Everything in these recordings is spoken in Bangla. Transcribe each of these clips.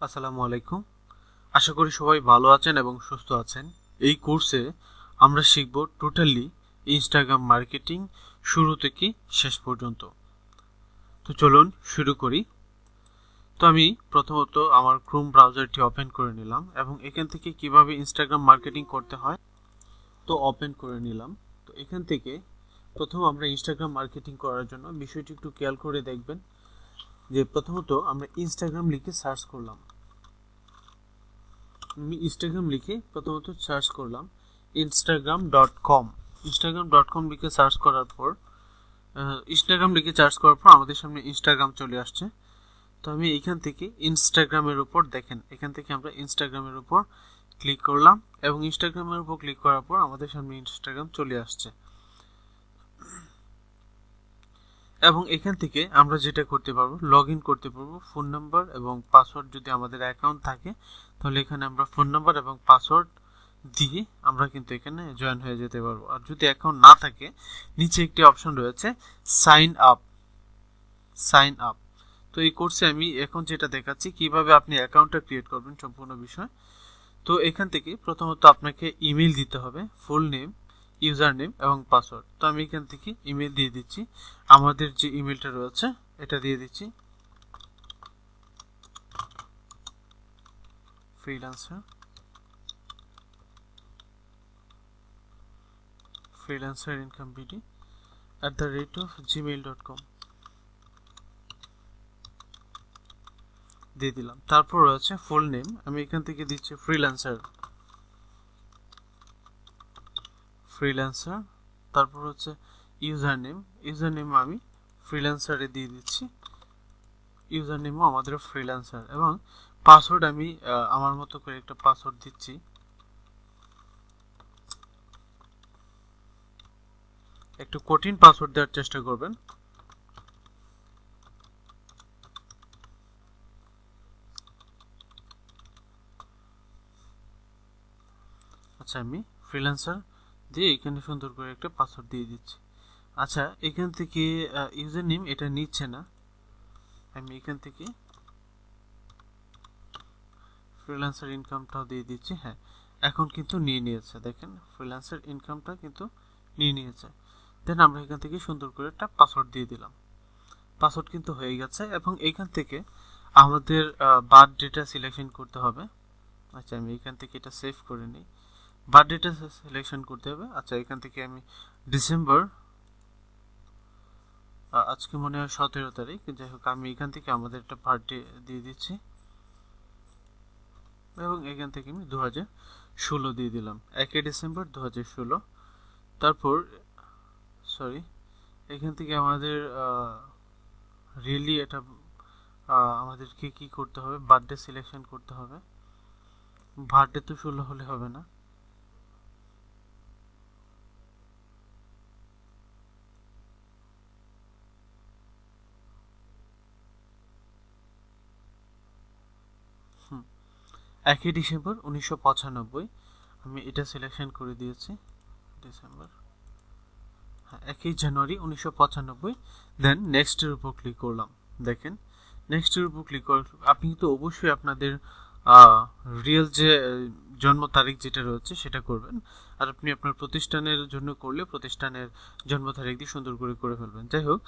আসসালামু আলাইকুম। আশা করি সবাই ভালো আছেন এবং সুস্থ আছেন। এই কোর্সে আমরা শিখব টোটালি ইনস্টাগ্রাম মার্কেটিং শুরু থেকে শেষ পর্যন্ত। তো চলুন শুরু করি। তো আমি প্রথমত আমার ক্রোম ব্রাউজারটি ওপেন করে নিলাম এবং এখান থেকে কিভাবে ইনস্টাগ্রাম মার্কেটিং করতে হয় তো ওপেন করে নিলাম। তো এখান থেকে প্রথম আমরা ইনস্টাগ্রাম মার্কেটিং করার জন্য বিষয়টি একটু খেয়াল করে দেখবেন যে প্রথমত আমরা ইনস্টাগ্রাম লিখে সার্চ করলাম। আমি ইনস্টাগ্রাম লিখে প্রথমত সার্চ করলাম instagram.com। instagram.com লিখে সার্চ করার পর আমাদের সামনে ইনস্টাগ্রাম চলে আসছে। তো আমি এখান থেকে ইনস্টাগ্রামের উপর দেখেন, এখান থেকে আমরা ইনস্টাগ্রামের উপর ক্লিক করলাম এবং ইনস্টাগ্রামের উপর ক্লিক করার পর আমাদের সামনে ইনস্টাগ্রাম চলে আসছে। এবং এখান থেকে আমরা যেটা করতে পারবো, লগ ইন করতে পারবো। ফোন নাম্বার এবং পাসওয়ার্ড যদি আমাদের অ্যাকাউন্ট থাকে তাহলে এখানে আমরা ফোন নাম্বার এবং পাসওয়ার্ড দিয়ে আমরা কিন্তু এখানে জয়েন হয়ে যেতে পারবো। আর যদি অ্যাকাউন্ট না থাকে নিচে একটি অপশন রয়েছে সাইন আপ। তো এই কোর্সে আমি এখন যেটা দেখাচ্ছি কিভাবে আপনি অ্যাকাউন্টটা ক্রিয়েট করবেন সম্পূর্ণ বিষয়। তো এখান থেকে প্রথমত আপনাকে ইমেল দিতে হবে, ফুল নেম, ইউজার নেম এবং পাসওয়ার্ড। তো আমি এখান থেকে ইমেল দিয়ে দিচ্ছি, আমাদের যে ইমেলটা রয়েছে এটা দিয়ে দিচ্ছি, freelancerincomebd@gmail.com দিয়ে দিলাম। তারপর রয়েছে ফুল নেম, আমি এখান থেকে দিচ্ছি ফ্রিল্যান্সার। তারপর হচ্ছে ইউজার নেম আমি ফ্রিল্যান্সারে দিয়ে দিচ্ছি, ইউজার নেমও আমাদের ফ্রিল্যান্সার। এবং পাসওয়ার্ড আমি আমার মতো করে একটা পাসওয়ার্ড দিচ্ছি। একটু কঠিন পাসওয়ার্ড দেওয়ার চেষ্টা করবেন। আচ্ছা, আমি ফ্রিল্যান্সার দিয়ে এখানে সুন্দর করে একটা পাসওয়ার্ড দিয়ে দিচ্ছি। আচ্ছা, এখান থেকে ইউজার নেম এটা নিচ্ছে না, আমি এখান থেকে ফ্রিল্যান্সার ইনকামটাও দিয়ে দিচ্ছি। হ্যাঁ, এখন কিন্তু নিয়ে নিয়েছে, দেখেন ফ্রিল্যান্সার ইনকামটা কিন্তু নিয়ে নিয়েছে। দেন আমরা এখান থেকে সুন্দর করে একটা পাসওয়ার্ড দিয়ে দিলাম, পাসওয়ার্ড কিন্তু হয়ে গেছে। এবং এখান থেকে আমাদের বার্থডেটা সিলেকশন করতে হবে। আচ্ছা, আমি এখান থেকে এটা সেভ করে নিই, বার্থডেটা সিলেকশন করতে হবে। আচ্ছা, এখান থেকে আমি ডিসেম্বর, আজকে মনে হয় 17 তারিখ, যাই হোক আমি এখান থেকে আমাদের একটা বার্থডে দিয়ে দিচ্ছি এবং এখান থেকে আমি 2016 দিয়ে দিলাম, 1 ডিসেম্বর 2016। তারপর এখান থেকে আমাদের রিয়েলি এটা আমাদেরকে কি করতে হবে, বার্থডে সিলেকশন করতে হবে। বার্থডে তো 16 হলে হবে না, একই ডিসেম্বর 1995 আমি এটা সিলেকশন করে দিয়েছি। ডিসেম্বর, হ্যাঁ, 1 জানুয়ারি 1995। দেন নেক্সটের উপর ক্লিক করলাম। দেখেন নেক্সটের উপর ক্লিক করার আপনি কিন্তু অবশ্যই আপনাদের রিয়েল যে জন্ম তারিখ যেটা রয়েছে সেটা করবেন। আর আপনি আপনার প্রতিষ্ঠানের জন্য করলে প্রতিষ্ঠানের জন্ম তারিখ দিয়ে সুন্দর করে ফেলবেন। যাই হোক,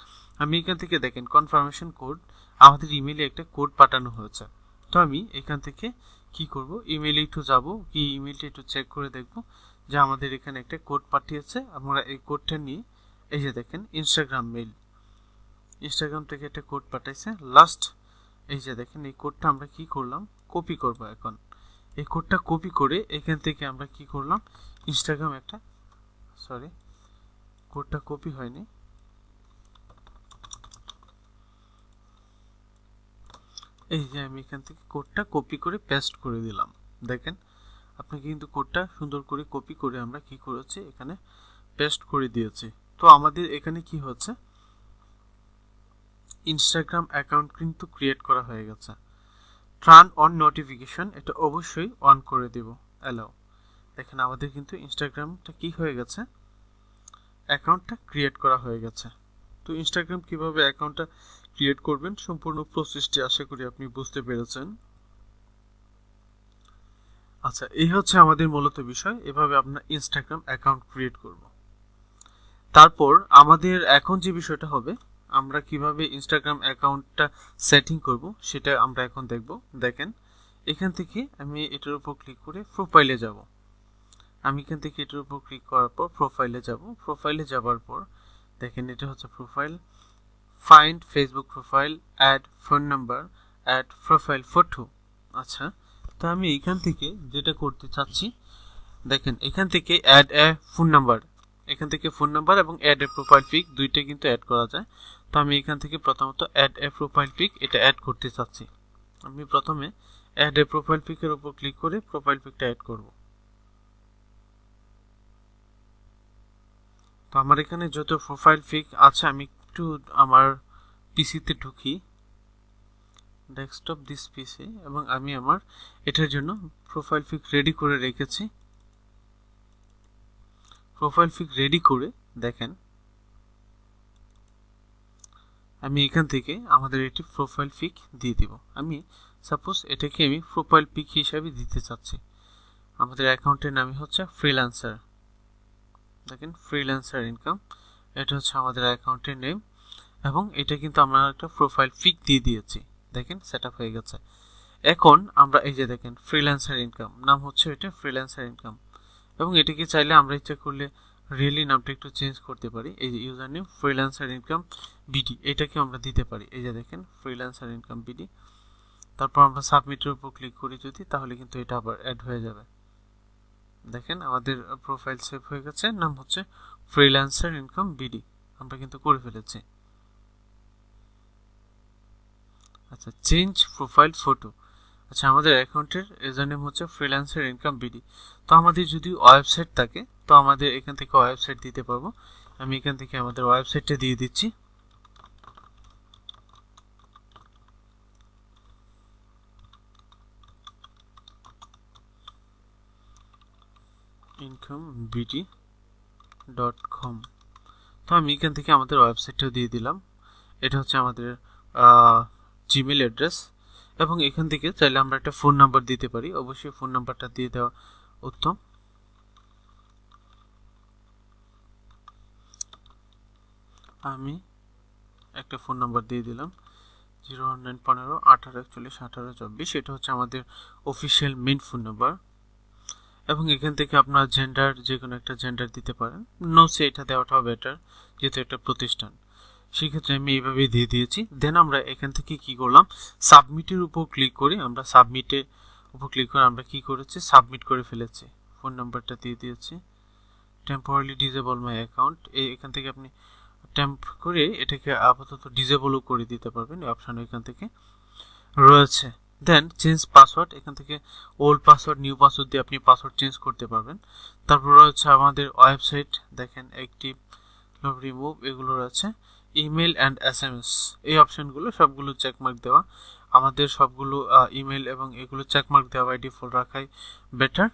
আমি এখান থেকে দেখেন কনফার্মেশন কোড, আমাদের ইমেইলে একটা কোড পাঠানো হয়েছে। তো আমি এখান থেকে কি করব, ইমেইলে একটু যাব, কি ইমেইলটা একটু চেক করে দেখব যে আমাদের এখানে একটা কোড পাঠিয়েছে। আমরা এই কোডটা নিয়ে, এই যে দেখেন ইনস্টাগ্রাম থেকে একটা কোড পাঠাইছে লাস্ট, এই যে দেখেন এই কোডটা আমরা কি করলাম, কপি করব। এখন এই কোডটা কপি করে এখান থেকে আমরা কি করলাম, ইনস্টাগ্রাম একটা, কোডটা কপি হয়নি, এই যে আমি এখান থেকে কোডটা কপি করে পেস্ট করে দিলাম। দেখেন আপনাকে কিন্তু কোডটা সুন্দর করে কপি করে আমরা কি করেছি, এখানে পেস্ট করে দিয়েছি। তো আমাদের এখানে কি হচ্ছে, ইনস্টাগ্রাম অ্যাকাউন্ট কিন্তু ক্রিয়েট করা হয়ে গেছে। টার্ন অন নোটিফিকেশন এটা অবশ্যই অন করে দেব, অ্যালাউ। দেখেন আমাদের কিন্তু ইনস্টাগ্রামটা কি হয়ে গেছে, অ্যাকাউন্টটা ক্রিয়েট করা হয়ে গেছে। তো ইনস্টাগ্রাম কিভাবে অ্যাকাউন্টটা ক্রিয়েট করবেন সম্পূর্ণ প্রসেসটি আশা করি আপনি বুঝতে পেরেছেন। আচ্ছা, এই হচ্ছে আমাদের মূলত বিষয়। এভাবে আপনার ইনস্টাগ্রাম অ্যাকাউন্ট ক্রিয়েট করব। তারপর আমাদের এখন যে বিষয়টা হবে, আমরা কিভাবে ইনস্টাগ্রাম অ্যাকাউন্টটা সেটিং করব সেটা আমরা এখন দেখব। দেখেন, এখান থেকে আমি এটার উপর ক্লিক করে প্রোফাইলে যাব। আমি এখান থেকে এটার উপর ক্লিক করার পর প্রোফাইলে যাব। প্রোফাইলে যাবার পর দেখেন, এটা হচ্ছে profile, find Facebook profile, add phone number, add profile photo. আচ্ছা, তো আমি এখান থেকে যেটা করতে চাচ্ছি, দেখেন এখান থেকে অ্যাড এ ফোন নাম্বার, এখান থেকে ফোন নাম্বার এবং অ্যাড এ প্রোফাইল পিক দুইটা কিন্তু অ্যাড করা যায়। তো আমি এখান থেকে প্রথমত অ্যাড এ প্রোফাইল পিক এটা অ্যাড করতে চাচ্ছি। আমি প্রথমে অ্যাড এ প্রোফাইল পিকের উপর ক্লিক করে প্রোফাইল পিকটা অ্যাড করব। তো আমার এখানে যত প্রোফাইল পিক আছে, আমি একটু আমার পিসিতে ঢুকি, ডেস্কটপ দিস পিসি, এবং আমি আমার এটার জন্য প্রোফাইল পিক রেডি করে রেখেছি। প্রোফাইল পিক রেডি করে দেখেন, আমি এখান থেকে আমাদের এটি প্রোফাইল পিক দিয়ে দিব। আমি সাপোজ এটাকে আমি প্রোফাইল পিক হিসাবে দিতে চাচ্ছি। আমাদের অ্যাকাউন্টের নামই হচ্ছে ফ্রিল্যান্সার। দেখেন, ফ্রিল্যান্সার ইনকাম, এটা হচ্ছে আমাদের অ্যাকাউন্টের নেম, এবং এটা কিন্তু আমরা একটা প্রোফাইল পিক দিয়ে দিয়েছি। দেখেন, সেট আপ হয়ে গেছে। এখন আমরা এই যে দেখেন ফ্রিল্যান্সার ইনকাম নাম হচ্ছে এটা ফ্রিল্যান্সার ইনকাম, এবং এটাকে চাইলে আমরা ইচ্ছা করলে রিয়েলি নামটা একটু চেঞ্জ করতে পারি। এই যে user name freelancer income BD, এটাকে আমরা দিতে পারি। এই যে দেখেন ফ্রিল্যান্সার ইনকাম বিডি। তারপর আমরা সাবমিটের উপর ক্লিক করি যদি, তাহলে কিন্তু এটা আবার অ্যাড হয়ে যাবে। দেখেন আমাদের প্রোফাইল সেভ হয়ে গেছে, নাম হচ্ছে ফ্রিল্যান্সার ইনকাম বিডি, আমরা কিন্তু করে ফেলেছি। আচ্ছা, চেঞ্জ প্রোফাইল ফটো। আচ্ছা, আমাদের অ্যাকাউন্টের ইউজার নেম হচ্ছে ফ্রিল্যান্সার ইনকাম বিডি। তো আমাদের যদি ওয়েবসাইট থাকে, তো আমাদের এখান থেকে ওয়েবসাইট দিতে পারবো। আমি এখান থেকে আমাদের ওয়েবসাইটটা দিয়ে দিচ্ছি। incomebd.com। তো আমি এখান থেকে আমাদের ওয়েবসাইটটাও দিয়ে দিলাম। এটা হচ্ছে আমাদের জিমেল অ্যাড্রেস, এবং এখান থেকে চাইলে আমরা একটা ফোন নাম্বার দিতে পারি। অবশ্যই ফোন নাম্বারটা দিয়ে দেওয়া উত্তম। আমি একটা ফোন নাম্বার দিয়ে দিলাম 0191518411824। এটা হচ্ছে আমাদের অফিসিয়াল মেইন ফোন নাম্বার, এবং এখান থেকে আপনার জেন্ডার যে কোনো একটা জেন্ডার দিতে পারেন। নো সে এটা দেওয়াটাও বেটার, যেহেতু একটা প্রতিষ্ঠান। সেক্ষেত্রে আমি এইভাবে দিয়ে দিয়েছি। দেন আমরা এখান থেকে কি করলাম, সাবমিটের উপর ক্লিক করি। আমরা সাবমিটের উপর ক্লিক করে আমরা কি করেছি, সাবমিট করে ফেলেছি। ফোন নাম্বারটা দিয়ে দিয়েছি। টেম্পোরারি ডিসেবল মাই অ্যাকাউন্ট, এখান থেকে আপনি টেম্প করে এটাকে আপাতত ডিসেবলও করে দিতে পারবেন। এই অপশান এখান থেকে রয়েছে। দেন চেঞ্জ পাসওয়ার্ড, এখান থেকে ওল্ড পাসওয়ার্ড নিউ পাসওয়ার্ড দিয়ে আপনি পাসওয়ার্ড চেঞ্জ করতে পারবেন। তারপর রয়েছে আমাদের ওয়েবসাইট, দেখেন অ্যাক্টিভ, রিমুভ, এগুলো রয়েছে। ইমেল অ্যান্ড SMS, এই অপশানগুলো সবগুলো চেকমার্ক দেওয়া। আমাদের সবগুলো ইমেল এবং এগুলো চেকমার্ক দেওয়া বাই ডিফল্ট রাখাই বেটার।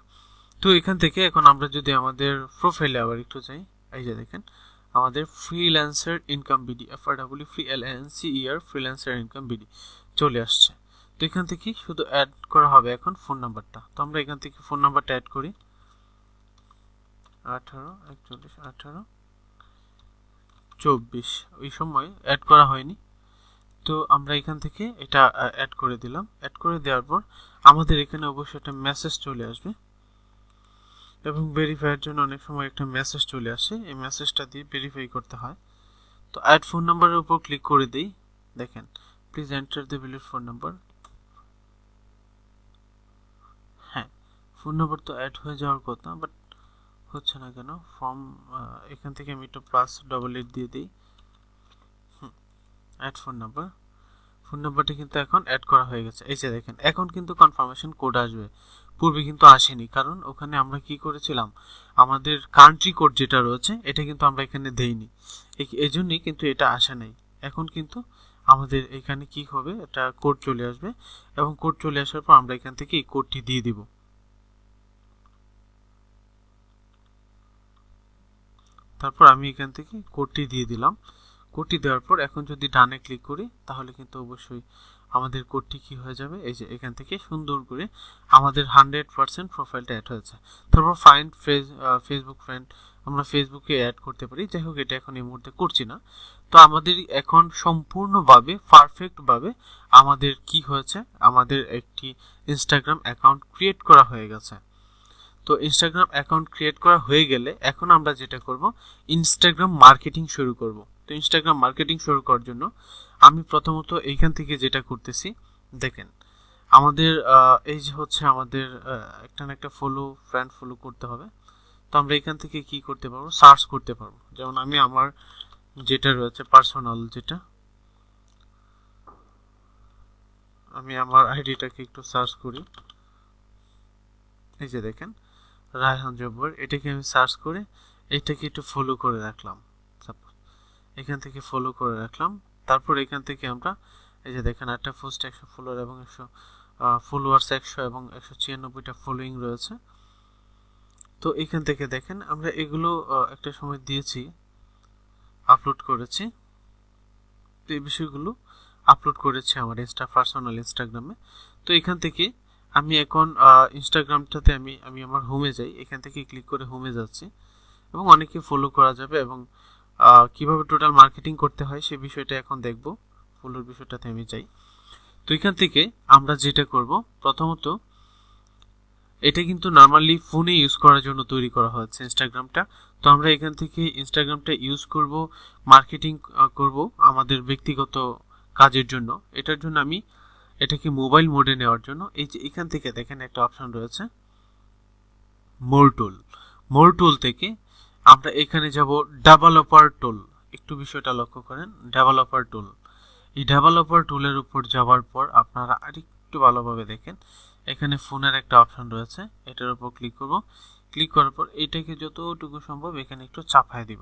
তো এখান থেকে এখন আমরা যদি আমাদের প্রোফাইলে আবার একটু যাই, এই যে দেখেন আমাদের freelancer income BD, FREELANCER freelancer income BD চলে আসছে। তো এখান থেকে শুধু অ্যাড করা হবে এখন ফোন নাম্বারটা। তো আমরা এখান থেকে ফোন নাম্বারটা অ্যাড করি, 18411824। ওই সময় অ্যাড করা হয়নি, তো আমরা এখান থেকে এটা অ্যাড করে দিলাম। অ্যাড করে দেওয়ার পর আমাদের এখানে অবশ্যই একটা মেসেজ চলে আসবে, এবং ভেরিফাইয়ের জন্য অনেক সময় একটা মেসেজ চলে আসে, এই মেসেজটা দিয়ে ভেরিফাই করতে হয়। তো অ্যাড ফোন নাম্বারের উপর ক্লিক করে দিই। দেখেন, please enter the valid phone number. হ্যাঁ, ফোন নাম্বার তো অ্যাড হয়ে যাওয়ার কথা, বাট হচ্ছে না কেন। ফর্ম এখান থেকে আমি একটু +8 দিয়ে দিই। অ্যাড ফোন নাম্বার, ফোন নাম্বারটা কিন্তু এখন অ্যাড করা হয়ে গেছে। এই যে দেখেন, এখন কিন্তু কনফার্মেশন কোড আসবে, পূর্বে কিন্তু আসেনি, কারণ ওখানে আমরা কি করেছিলাম, আমাদের কান্ট্রি কোড যেটা রয়েছে এটা কিন্তু আমরা এখানে দেইনি, এই জন্যই কিন্তু এটা আসে নাই। এখন কিন্তু আমাদের এখানে কি হবে, এটা কোড চলে আসবে, এবং কোড চলে আসার পর আমরা এখান থেকে এই কোডটি দিয়ে দিব। তারপর আমি এখান থেকে কোডটি দিয়ে দিলাম। কোডটি দেওয়ার পর এখন যদি ডানে ক্লিক করি তাহলে কিন্তু অবশ্যই আমাদের কোডটি কি হয়ে যাবে, এই যে এখান থেকে সুন্দর করে আমাদের 100% প্রোফাইলটা অ্যাড হয়েছে। তারপর ফাইন্ড ফেসবুক ফ্রেন্ড, আমরা ফেসবুকে অ্যাড করতে পারি। যাই হোক, এটা এখন এই মুহূর্তে করছি না। তো আমাদের এখন সম্পূর্ণভাবে পারফেক্টভাবে আমাদের কি হয়েছে, আমাদের একটি ইনস্টাগ্রাম অ্যাকাউন্ট ক্রিয়েট করা হয়ে গেছে। তো ইনস্টাগ্রাম অ্যাকাউন্ট ক্রিয়েট করা হয়ে গেলে এখন আমরা যেটা করব, ইনস্টাগ্রাম মার্কেটিং শুরু করব। তো ইনস্টাগ্রাম মার্কেটিং শুরু করার জন্য আমি প্রথমত এইখান থেকে যেটা করতেছি, দেখেন আমাদের এই যে হচ্ছে আমাদের একটা না একটা ফ্রেন্ড ফলো করতে হবে। তো আমরা এখান থেকে কি করতে পারবো, সার্চ করতে পারবো। যেমন আমি আমার যেটা রয়েছে পার্সোনাল, যেটা আমি আমার আইডিটাকে একটু সার্চ করি। এই যে দেখেন রায়হান জব্বর, এটাকে আমি সার্চ করে এটাকে একটু ফলো করে রাখলাম। সাপোজ এখান থেকে ফলো করে রাখলাম। তারপর এখান থেকে আমরা এই যে দেখেন একটা পোস্ট 100 ফলোয়ার এবং 100 ফলোয়ার্স 100 এবং 196টা ফলোইং রয়েছে। তো এখান থেকে দেখেন আমরা এগুলো একটা সময় দিয়েছি, আপলোড করেছি। তো এই বিষয়গুলো আপলোড করেছি আমার পার্সোনাল ইনস্টাগ্রামে। তো এখান থেকে আমি এখন ইনস্টাগ্রামটাতে আমি আমার হোমে যাই, এখান থেকে ক্লিক করে হোমে যাচ্ছি এবং অনেকে ফলো করা যাবে এবং কিভাবে টোটাল মার্কেটিং করতে হয় সে বিষয়টা এখন দেখব। ফলোর বিষয়টাতে আমি যাই। তো এখান থেকে আমরা যেটা করব, প্রথমত এটা কিন্তু নরমালি ফোনে ইউজ করার জন্য তৈরি করা হয়েছে ইনস্টাগ্রামটা। তো আমরা এখান থেকে ইনস্টাগ্রামটা ইউজ করব, মার্কেটিং করব আমাদের ব্যক্তিগত কাজের জন্য। এটার জন্য আমি এটাকে মোবাইল মোডে নেওয়ার জন্য এই যে এখান থেকে দেখেন একটা অপশন রয়েছে মোর টুল থেকে আমরা এখানে যাব ডেভেলপার টুল। একটু বিষয়টা লক্ষ্য করেন, ডেভেলপার টুল। এই ডেভেলপার টুলের উপর যাওয়ার পর আপনারা আরেকটু ভালোভাবে দেখেন, এখানে ফোনের একটা অপশন রয়েছে, এটার উপর ক্লিক করব। ক্লিক করার পর এটাকে যতটুকু সম্ভব এখানে একটু চাপায় দিব।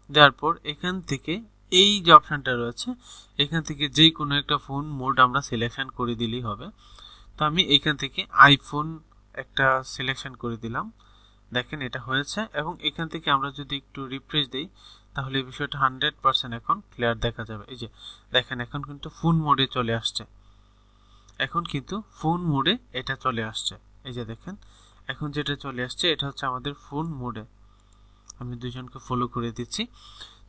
দেওয়ার পর এখান থেকে এই যে অপশনটা রয়েছে, এখান থেকে যে কোনো একটা ফোন মোড আমরা সিলেকশন করে দিলেই হবে। তো আমি এখান থেকে আইফোন একটা সিলেকশন করে দিলাম। দেখেন এটা হয়েছে এবং এখান থেকে আমরা যদি একটু রিফ্রেশ দেই তাহলে এই বিষয়টা 100% এখন ক্লিয়ার দেখা যাবে। এই যে দেখেন এখন কিন্তু ফোন মোডে চলে আসছে, এখন কিন্তু ফোন মোডে এটা চলে আসছে। এই যে দেখেন এখন যেটা চলে আসছে এটা হচ্ছে আমাদের ফোন মোডে। আমি দুইজনকে ফলো করে দিচ্ছি।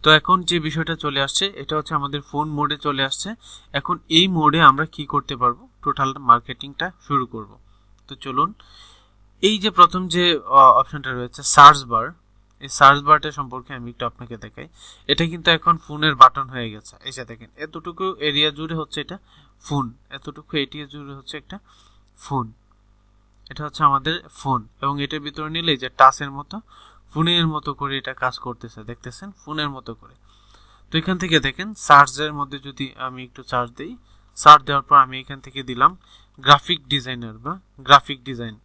তো এখন যে বিষয়টা চলে আসছে এটা হচ্ছে আমাদের ফোন মোডে চলে আসছে। এখন এই মোডে আমরা কি করতে পারবো, টোটাল মার্কেটিংটা শুরু করব। তো চলুন, এই যে প্রথম যে অপশনটা রয়েছে সার্চ বার, এই সার্চ বারটা সম্পর্কে আমি একটু আপনাকে দেখাই। এটা কিন্তু এখন ফোনের বাটন হয়ে গেছে। এই যে দেখেন এতটুকু এরিয়া জুড়ে হচ্ছে এটা ফোন, এতটুকু এরিয়া জুড়ে হচ্ছে একটা ফোন। এটা হচ্ছে আমাদের ফোন এবং এটার ভিতরে নিলে যে টাচের মতো ফোনের মতো করে এটা কাজ করতেছে, দেখতেছেন ফোনের মতো করে। তো এখান থেকে দেখেন সার্চের মধ্যে যদি আমি একটু সার্চ দিই, সার্চ দেওয়ার পর আমি এখান থেকে দিলাম গ্রাফিক ডিজাইনার বা গ্রাফিক ডিজাইন।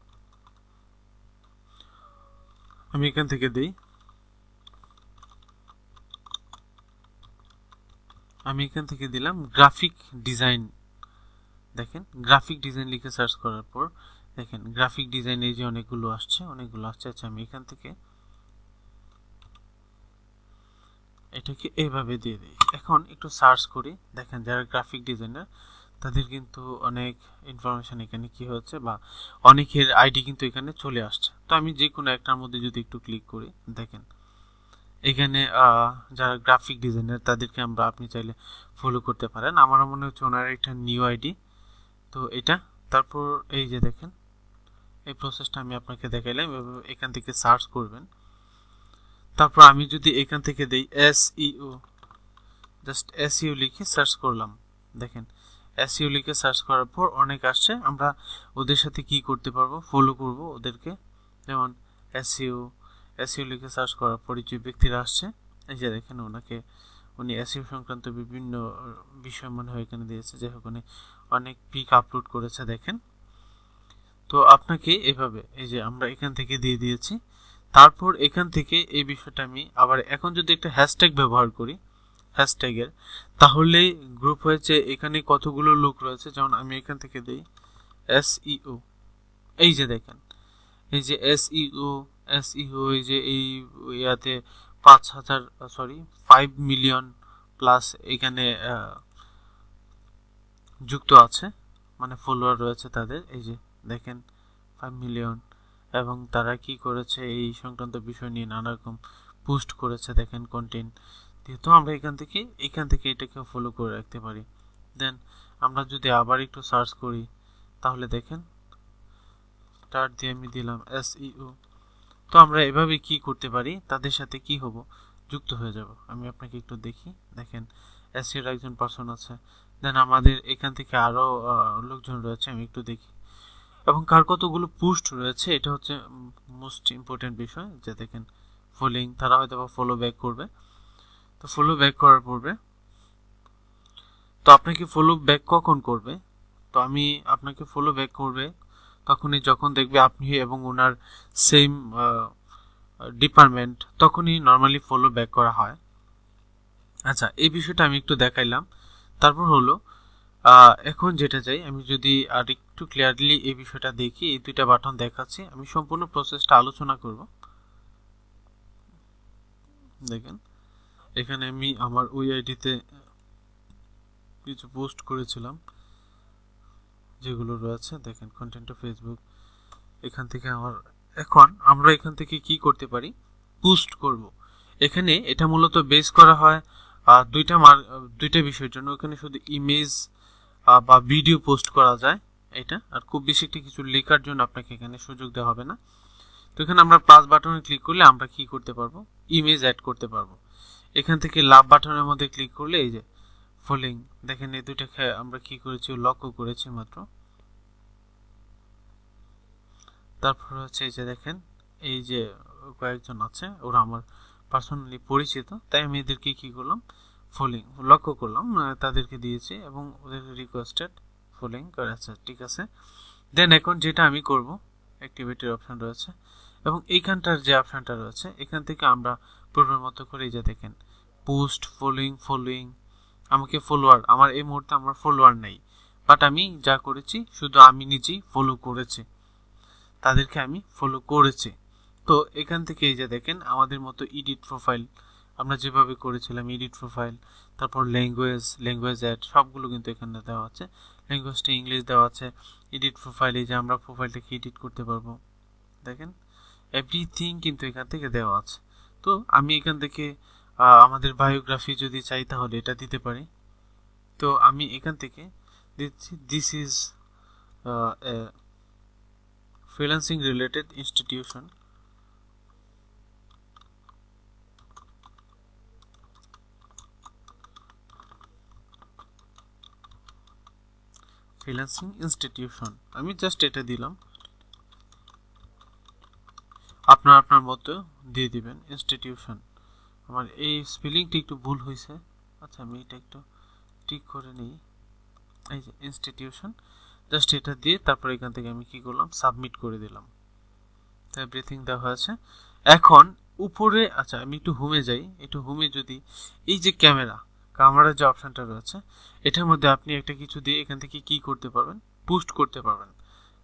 আমি এখান থেকে দিই, আমি এখান থেকে দিলাম গ্রাফিক ডিজাইন। দেখেন গ্রাফিক ডিজাইন লিখে সার্চ করার পর দেখেন গ্রাফিক ডিজাইন এই যে অনেকগুলো আসছে। আচ্ছা আমি এখান থেকে এটাকে এইভাবে দিয়ে দিই। এখন একটু সার্চ করি, দেখেন যারা গ্রাফিক ডিজাইনার তাদের কিন্তু অনেক ইনফরমেশন এখানে কি হচ্ছে বা অনেকের আইডি কিন্তু এখানে চলে আসছে। তো আমি যে কোনো একটার মধ্যে যদি একটু ক্লিক করি, দেখেন এখানে যারা গ্রাফিক ডিজাইনার তাদেরকে আপনি চাইলে ফলো করতে পারেন। আমার মনে হচ্ছে ওনার একটা নিউ আইডি, তো এটা। তারপর এই যে দেখেন এই প্রসেসটা আমি আপনাকে দেখাইলাম, এখান থেকে সার্চ করবেন। তারপর আমি যদি এখান থেকে দেই SEO, জাস্ট SEO লিখে সার্চ করলাম। দেখেন SEO লিখে সার্চ করার পর অনেক আসছে, আমরা ওদের সাথে কি করতে পারবো, ফলো করব ওদেরকে। যেমন SEO লিখে সার্চ করার পর যে ব্যক্তিরা আসছে, এই যে দেখেন উনি SEO সংক্রান্ত বিভিন্ন বিষয় মনে হয় এখানে দিয়েছে, যাই হোক অনেক পিক আপলোড করেছে দেখেন। তো আপনাকে এভাবে এই যে আমরা এখান থেকে দিয়ে দিয়েছি। তারপর এখান থেকে এই বিষয়টা আমি আবার এখন যদি একটা হ্যাশট্যাগ ব্যবহার করি, হ্যাশট্যাগের, তাহলে গ্রুপ হয়েছে এখানে কতগুলো লোক রয়েছে। যেমন আমি এখান থেকে দিই SEO, এই যে দেখেন এই যে SEO এই যে এই ইয়াতে 5 মিলিয়ন প্লাস এখানে যুক্ত আছে, মানে ফলোয়ার রয়েছে তাদের, এই যে দেখেন 5 মিলিয়ন, এবং তারা কি করেছে এই সংক্রান্ত বিষয় নিয়ে নানা রকম পোস্ট করেছে দেখেন কন্টেন্ট দিয়ে। তো আমরা এখান থেকে এটাকে ফলো করে রাখতে পারি। দেন আমরা যদি আবার একটু সার্চ করি তাহলে দেখেন স্টার্ট দিয়ে আমি দিলাম SEO। তো আমরা এভাবে কি করতে পারি, তাদের সাথে কি হব, যুক্ত হয়ে যাব। আমি আপনাকে একটু দেখি, দেখেন SEO এর একজন পার্সন আছে, দেন আমাদের এখান থেকে আরো লোকজন রয়েছে, আমি একটু দেখি, এবং কার কতগুলো পোস্ট রয়েছে, এটা হচ্ছে মোস্ট ইম্পর্টেন্ট বিষয়। যে দেখেন ফলোইং, তারা হয়তো বা ফলো ব্যাক করবে, তো ফলো ব্যাক করার পূর্বে তো আপনাকে ফলো ব্যাক কখন করবে, তো আমি আপনাকে ফলো ব্যাক করবে তখনই যখন দেখবে আপনি এবং ওনার সেম ডিপার্টমেন্ট, তখনই নর্মালি ফলো ব্যাক করা হয়। আচ্ছা, এই বিষয়টা আমি একটু দেখাইলাম। তারপর হলো এখন যেটা চাই, আমি যদি আর একটু ক্লিয়ারলি এই বিষয়টা দেখি, এই দুইটা বাটন দেখাচ্ছি, আমি সম্পূর্ণ প্রসেসটা আলোচনা করব। দেখেন এখানে আমি আমার ওই আইডিতে কিছু পোস্ট করেছিলাম যেগুলো রয়েছে, দেখেন কন্টেন্ট অফ ফেসবুক, এখান থেকে আমার, এখন আমরা এখান থেকে কি করতে পারি, পোস্ট করব। এখানে এটা মূলত বেস করা হয় দুইটা বিষয়ের জন্য। এখানে শুধু ইমেজ বা ভিডিও পোস্ট করা যায় এটা, আর খুব বেশি একটা কিছু লেখার জন্য আপনাকে এখানে সুযোগ দেওয়া হবে না। তো এখানে আমরা প্লাস বাটনে ক্লিক করলে আমরা কি করতে পারবো, ইমেজ অ্যাড করতে পারবো। এখান থেকে লাভ বাটনের মধ্যে ক্লিক করলে এই যে ফলোইং, দেখেন এই দুইটাকে আমরা কি করেছি, লক্ষ্য করেছি মাত্র। তারপর হচ্ছে এই যে দেখেন এই যে কয়েকজন আছে, ওরা আমার পার্সোনালি পরিচিত, তাই আমি এদেরকে কি করলাম, ফলোইং লক্ষ্য করলাম, তাদেরকে দিয়েছি এবং ওদের রিকোয়েস্টেড ফলোইং করেছে, ঠিক আছে। দেন এখন যেটা আমি করব, অ্যাক্টিভিটির অপশন রয়েছে এবং এইখানটার যে অপশনটা রয়েছে, এখান থেকে আমরা পূর্বের মতো করে এই যে দেখেন পোস্ট, ফলোইং, আমাকে ফলোয়ার, আমার এই মুহূর্তে আমার ফলোয়ার নেই, বাট আমি যা করেছি শুধু আমি নিজেই ফলো করেছি, তাদেরকে আমি ফলো করেছি। তো এখান থেকে এই যে দেখেন আমাদের মতো এডিট প্রোফাইল আমরা যেভাবে করেছিলাম, এডিট প্রোফাইল, তারপর ল্যাঙ্গুয়েজ অ্যাড, সবগুলো কিন্তু এখানে দেওয়া আছে। ল্যাঙ্গুয়েজটা ইংলিশ দেওয়া আছে। এডিট প্রোফাইল, এই যে আমরা প্রোফাইলটাকে এডিট করতে পারবো, দেখেন এভরিথিং কিন্তু এখান থেকে দেওয়া আছে। তো আমি এখান থেকে আমাদের বায়োগ্রাফি যদি চাই তাহলে এটা দিতে পারি। তো আমি এখান থেকে দিচ্ছি this is freelancing related institution, freelancing institution, আমি জাস্ট এটা দিলাম, আপনার আপনার মতো দিয়ে দিবেন ইনস্টিটিউশন। আমার এই স্পেলিংটা একটু ভুল হয়েছে, আচ্ছা আমি এটা একটু ঠিক করে নিই। এই যে ইনস্টিটিউশন, জাস্ট এটা দিয়ে তারপর এখান থেকে আমি কি করলাম, সাবমিট করে দিলাম। তো এভরিথিং দেওয়া হয়েছে। এখন উপরে, আচ্ছা আমি একটু হোমে যাই, একটু হোমে যদি এই যে ক্যামেরার যে অপশনটা রয়েছে, এটার মধ্যে আপনি একটা কিছু দিয়ে এখান থেকে কি করতে পারবেন, পোস্ট করতে পারবেন।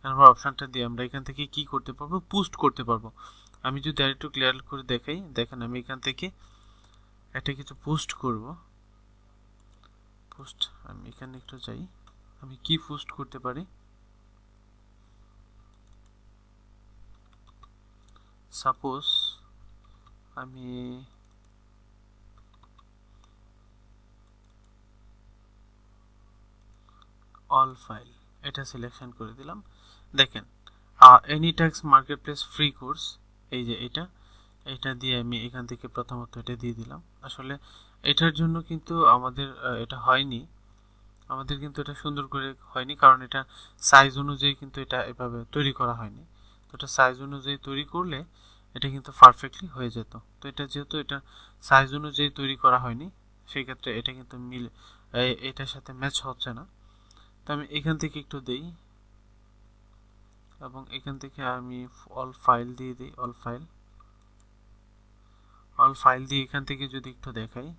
ক্যামেরা অপশনটা দিয়ে আমরা এখান থেকে কি করতে পারবো, পোস্ট করতে পারবো। আমি যদি আর একটু ক্লিয়ার করে দেখাই, দেখেন আমি এখান থেকে একটা কিছু পোস্ট করব, পোস্ট, আমি এখানে একটু যাই, আমি কি পোস্ট করতে পারি, সাপোজ আমি অল ফাইল এটা সিলেকশন করে দিলাম। দেখেন এনিট্যাক্স মার্কেটপ্লেস ফ্রি কোর্স, এই যে এটা দিয়ে আমি এখান থেকে প্রথমত এটা দিয়ে দিলাম। আসলে এটার জন্য কিন্তু আমাদের এটা হয়নি, আমাদের কিন্তু এটা সুন্দর করে হয়নি, কারণ এটা সাইজ অনুযায়ী কিন্তু এটা এভাবে তৈরি করা হয়নি। তো এটা সাইজ অনুযায়ী তৈরি করলে এটা কিন্তু পারফেক্টলি হয়ে যেত। তো এটা যেহেতু এটা সাইজ অনুযায়ী তৈরি করা হয়নি, সেই ক্ষেত্রে এটা কিন্তু এটার সাথে ম্যাচ হচ্ছে না। তো আমি এখান থেকে একটু দেই এবং এখান থেকে আমি অল ফাইল দিয়ে দিই, অল ফাইল দিয়ে এখান থেকে যদি একটু দেখাই,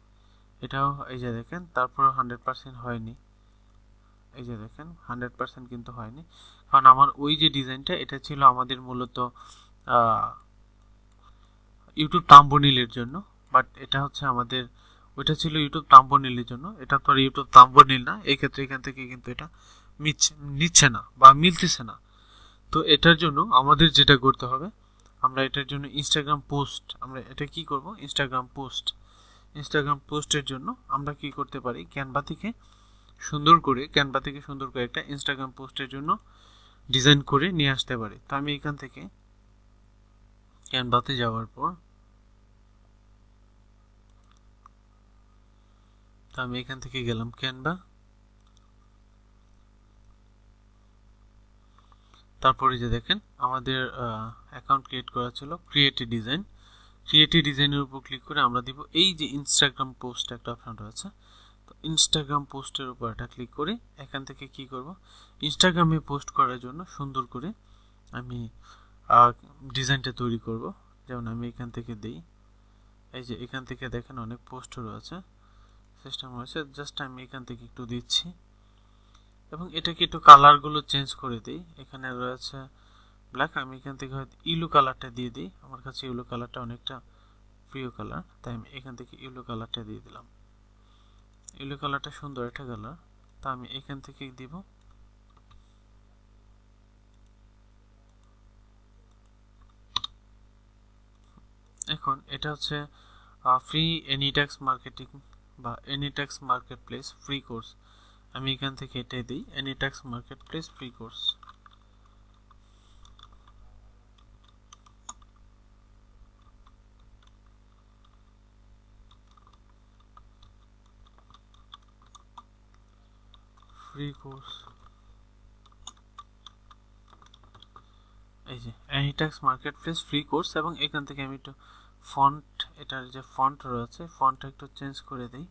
এটাও এই যে দেখেন, তারপর 100% হয়নি, এই যে দেখেন 100% কিন্তু হয়নি, কারণ আমার ওই যে ডিজাইনটা এটা ছিল আমাদের মূলত ইউটিউব থাম্বনেইলের জন্য, বাট এটা হচ্ছে আমাদের ওইটা ছিল ইউটিউব থাম্বনেইলের জন্য, এটা তো আর ইউটিউব থাম্বনেইল না, এই ক্ষেত্রে এখান থেকে কিন্তু এটা নিচ্ছে না বা মিলতেছে না। তো এটার জন্য আমাদের যেটা করতে হবে, আমরা এটার জন্য ইনস্টাগ্রাম পোস্ট, আমরা এটা কি করব, ইনস্টাগ্রাম পোস্টের জন্য আমরা কি করতে পারি, ক্যানভা থেকে সুন্দর করে একটা ইনস্টাগ্রাম পোস্টের জন্য ডিজাইন করে নিয়ে আসতে পারি। তো আমি এখান থেকে ক্যানভাতে যাওয়ার পর আমি এখান থেকে গেলাম ক্যানভা, তারপরে যে দেখেন আমাদের অ্যাকাউন্ট ক্রিয়েট করা ছিল, ক্রিয়েট ডিজাইনের উপর ক্লিক করে আমরা দিব এই যে ইনস্টাগ্রাম পোস্ট একটা অপশন রয়েছে, তো ইনস্টাগ্রাম পোস্টের উপর এটা ক্লিক করে এখান থেকে কি করব, ইনস্টাগ্রামে পোস্ট করার জন্য সুন্দর করে আমি ডিজাইনটা তৈরি করব। যেমন আমি এখান থেকে দিই, এই যে এখান থেকে দেখেন অনেক পোস্ট রয়েছে, সিস্টেম হয়েছে, জাস্ট আমি এখান থেকে একটু দিচ্ছি এবং এটাকে একটু কালারগুলো চেঞ্জ করে দিই। এখানে রয়েছে ব্ল্যাক, আমি এখান থেকে হয়তো ইয়েলো কালারটা দিয়ে দিই, আমার কাছে ইয়েলো কালারটা অনেকটা প্রিয় কালার, তাই আমি এখান থেকে ইয়েলো কালারটা দিয়ে দিলাম। ইয়েলো কালারটা সুন্দর একটা কালার, তা আমি এখান থেকে দিব। এখন এটা হচ্ছে ফ্রি এনিট্যাক্স মার্কেটিং বা এনিট্যাক্স মার্কেটপ্লেস ফ্রি কোর্স, আমি এখান থেকে এটাই দিই, Anytax marketplace free course. Free course, এই যে এনিট্যাক্স মার্কেটপ্লেস ফ্রি কোর্স, এবং এখান থেকে আমি একটু ফন্ট, এটার যে ফন্ট রয়েছে ফন্টটা একটু চেঞ্জ করে দিই।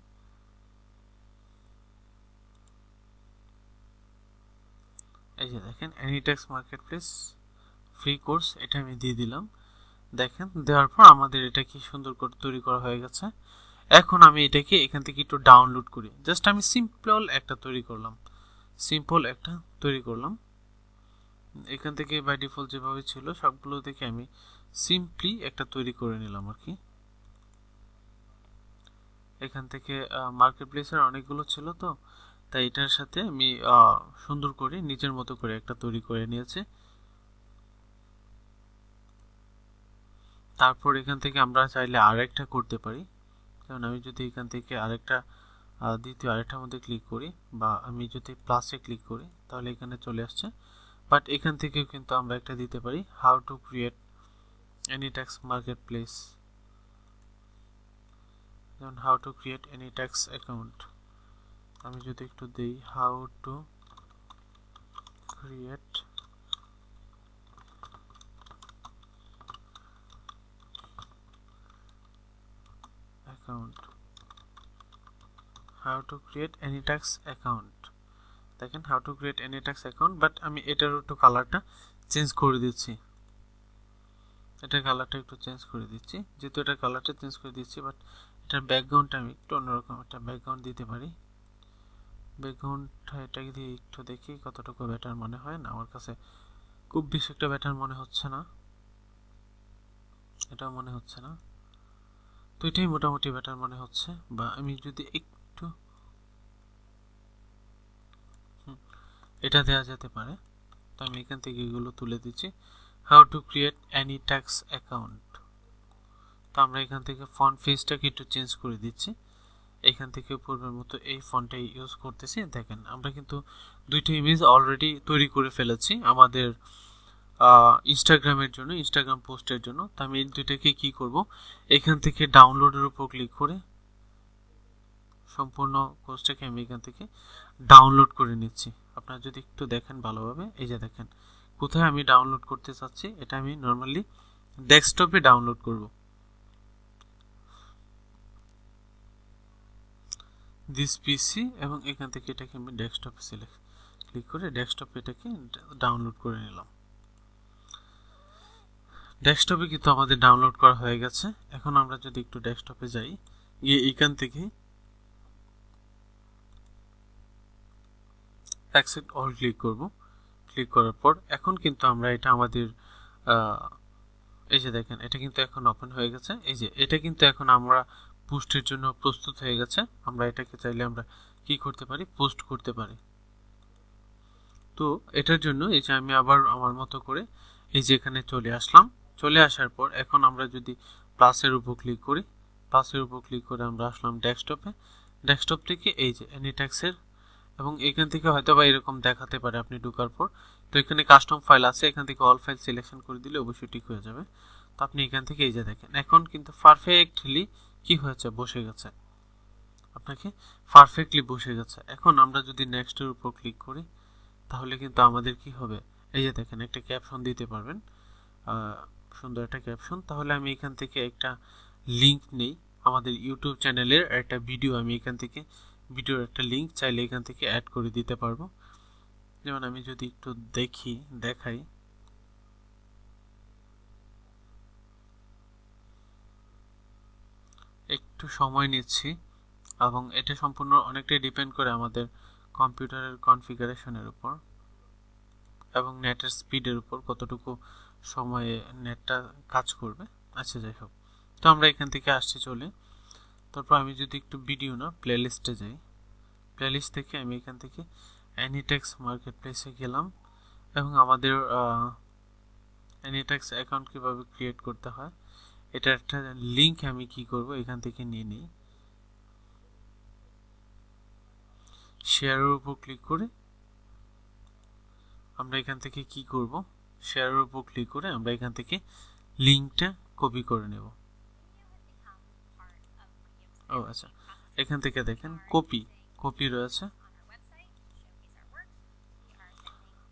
এই যে দেখেন এনিট্যাক্স মার্কেটপ্লেস ফ্রি কোর্স, এটা আমি দিয়ে দিলাম। দেখেন দেওয়ার পর আমাদের এটা কি সুন্দর করে তৈরি করা হয়ে গেছে। এখন আমি এটাকে এখান থেকে একটু ডাউনলোড করি, জাস্ট আমি সিম্পল একটা তৈরি করলাম, এখান থেকে বাই ডিফল্ট যেভাবে ছিল সবগুলো থেকে আমি সিম্পলি একটা তৈরি করে নিলাম আর কি। এখান থেকে মার্কেটপ্লেসের অনেকগুলো ছিল, তো তাই এটার সাথে আমি সুন্দর করে নিজের মতো করে একটা তৈরি করে নিয়েছি। তারপর এখান থেকে আমরা চাইলে আরেকটা করতে পারি, যেমন আমি যদি এখান থেকে দ্বিতীয় আরেকটার মধ্যে ক্লিক করি বা আমি যদি প্লাসে ক্লিক করি তাহলে এখানে চলে আসছে, বাট এখান থেকেও কিন্তু আমরা একটা দিতে পারি, how to create Anytax marketplace, যেমন how to create Anytax account, আমি যদি একটু দিই how to create account, how to create Anytax account, দেখেন how to create Anytax account, but আমি এটার একটু কালারটা চেঞ্জ করে দিচ্ছি, এটার কালারটা একটু চেঞ্জ করে দিচ্ছি, যেহেতু এটার কালারটা চেঞ্জ করে দিচ্ছি, বাট এটার ব্যাকগ্রাউন্ডটা আমি একটু অন্যরকম একটা ব্যাকগ্রাউন্ড দিতে পারি। ব্যাকগ্রাউন্ডটা এটাকে দিয়ে একটু দেখি কতটুকু বেটার মনে হয়, না আমার কাছে খুব বেশি একটা বেটার মনে হচ্ছে না, এটাও মনে হচ্ছে না, তো এটাই মোটামুটি বেটার মনে হচ্ছে। বা আমি যদি একটু এটা দেওয়া যেতে পারে, তো আমি এখান থেকে এগুলো তুলে দিচ্ছি, how to create Anytax account, তো আমরা এখান থেকে ফন্ট ফেজটাকে একটু চেঞ্জ করে দিচ্ছি, এখান থেকে পূর্বের মতো এই ফন্টটাই ইউজ করতেছি। দেখেন আমরা কিন্তু দুইটা ইমেজ অলরেডি তৈরি করে ফেলেছি আমাদের ইনস্টাগ্রামের জন্য, ইনস্টাগ্রাম পোস্টের জন্য। তো আমি এই দুইটাকে কি করব, এখান থেকে ডাউনলোডের উপর ক্লিক করে সম্পূর্ণ কোর্সটাকে আমি এখান থেকে ডাউনলোড করে নিচ্ছি। আপনারা যদি একটু দেখেন ভালোভাবে, এই যে দেখেন কোথায় আমি ডাউনলোড করতে চাচ্ছি, এটা আমি নর্মালি ডেস্কটপে ডাউনলোড করব, দিস পিসি, এবং এখান থেকে এটাকে আমি ডেস্কটপে ক্লিক করে ডেস্কটপে এটাকে ডাউনলোড করে নিলাম। ডেস্কটপে কিন্তু আমাদের ডাউনলোড করা হয়ে গেছে। এখন আমরা যদি একটু ডেস্কটপে যাই, গিয়ে এখান থেকে অ্যাকসেপ্ট অল ক্লিক করব, ক্লিক করার পর এখন কিন্তু আমরা এটা আমাদের এই যে দেখেন এটা কিন্তু এখন ওপেন হয়ে গেছে, এই যে এটা কিন্তু এখন আমরা পোস্টের জন্য প্রস্তুত হয়ে গেছে। আমরা এটাকে চাইলে আমরা কি করতে পারি, পোস্ট করতে পারি। তো এটার জন্য এই যে আমি আবার আমার মতো করে এই যে এখানে চলে আসলাম। চলে আসার পর এখন আমরা যদি প্লাসের উপর ক্লিক করি, প্লাসের উপর ক্লিক করে আমরা আসলাম ডেস্কটপে। ডেস্কটপ থেকে এই যে অ্যানিটেক্সের, এবং এখান থেকে হয়তো বা এরকম দেখাতে পারে আপনি ঢোকার পর। তো এখানে কাস্টম ফাইল আছে, এখান থেকে অল ফাইল সিলেকশন করে দিলে অবশ্যই ঠিক হয়ে যাবে। তো আপনি এখান থেকে এই যে দেখেন এখন কিন্তু পারফেক্টলি কি হয়েছে, বসে গেছে, আপনাকে পারফেক্টলি বসে গেছে। এখন আমরা যদি নেক্সটের উপর ক্লিক করি তাহলে কিন্তু আমাদের কি হবে, এই যে দেখেন একটা ক্যাপশন দিতে পারবেন, সুন্দর একটা ক্যাপশন। তাহলে আমি এখান থেকে একটা লিংক নেই, আমাদের ইউটিউব চ্যানেলের একটা ভিডিও, আমি এখান থেকে ভিডিওর একটা লিংক চাইলে এখান থেকে অ্যাড করে দিতে পারবো। যেমন আমি যদি একটু দেখাই, একটু সময় নিচ্ছি, এবং এটা সম্পূর্ণ অনেকটাই ডিপেন্ড করে আমাদের কম্পিউটারের কনফিগারেশনের উপর এবং নেটের স্পিডের উপর, কতটুকু সময়ে নেটটা কাজ করবে। আচ্ছা যাই হোক, তো আমরা এখান থেকে আসছি চলে। তারপর আমি যদি একটু ভিডিও না প্লেলিস্টে যাই, প্লেলিস্ট থেকে আমি এখান থেকে অ্যানিটেক্স মার্কেট প্লেসে গেলাম, এবং আমাদের অ্যানিটেক্স অ্যাকাউন্ট কীভাবে ক্রিয়েট করতে হয় এটা একটা লিঙ্ক আমি কি করব এখান থেকে নিয়ে নিই। শেয়ারের উপর ক্লিক করে আমরা এখান থেকে কি করব, শেয়ারের উপর ক্লিক করে আমরা এখান থেকে লিঙ্কটা কপি করে নেব। ও আচ্ছা, এখান থেকে দেখেন কপি রয়েছে।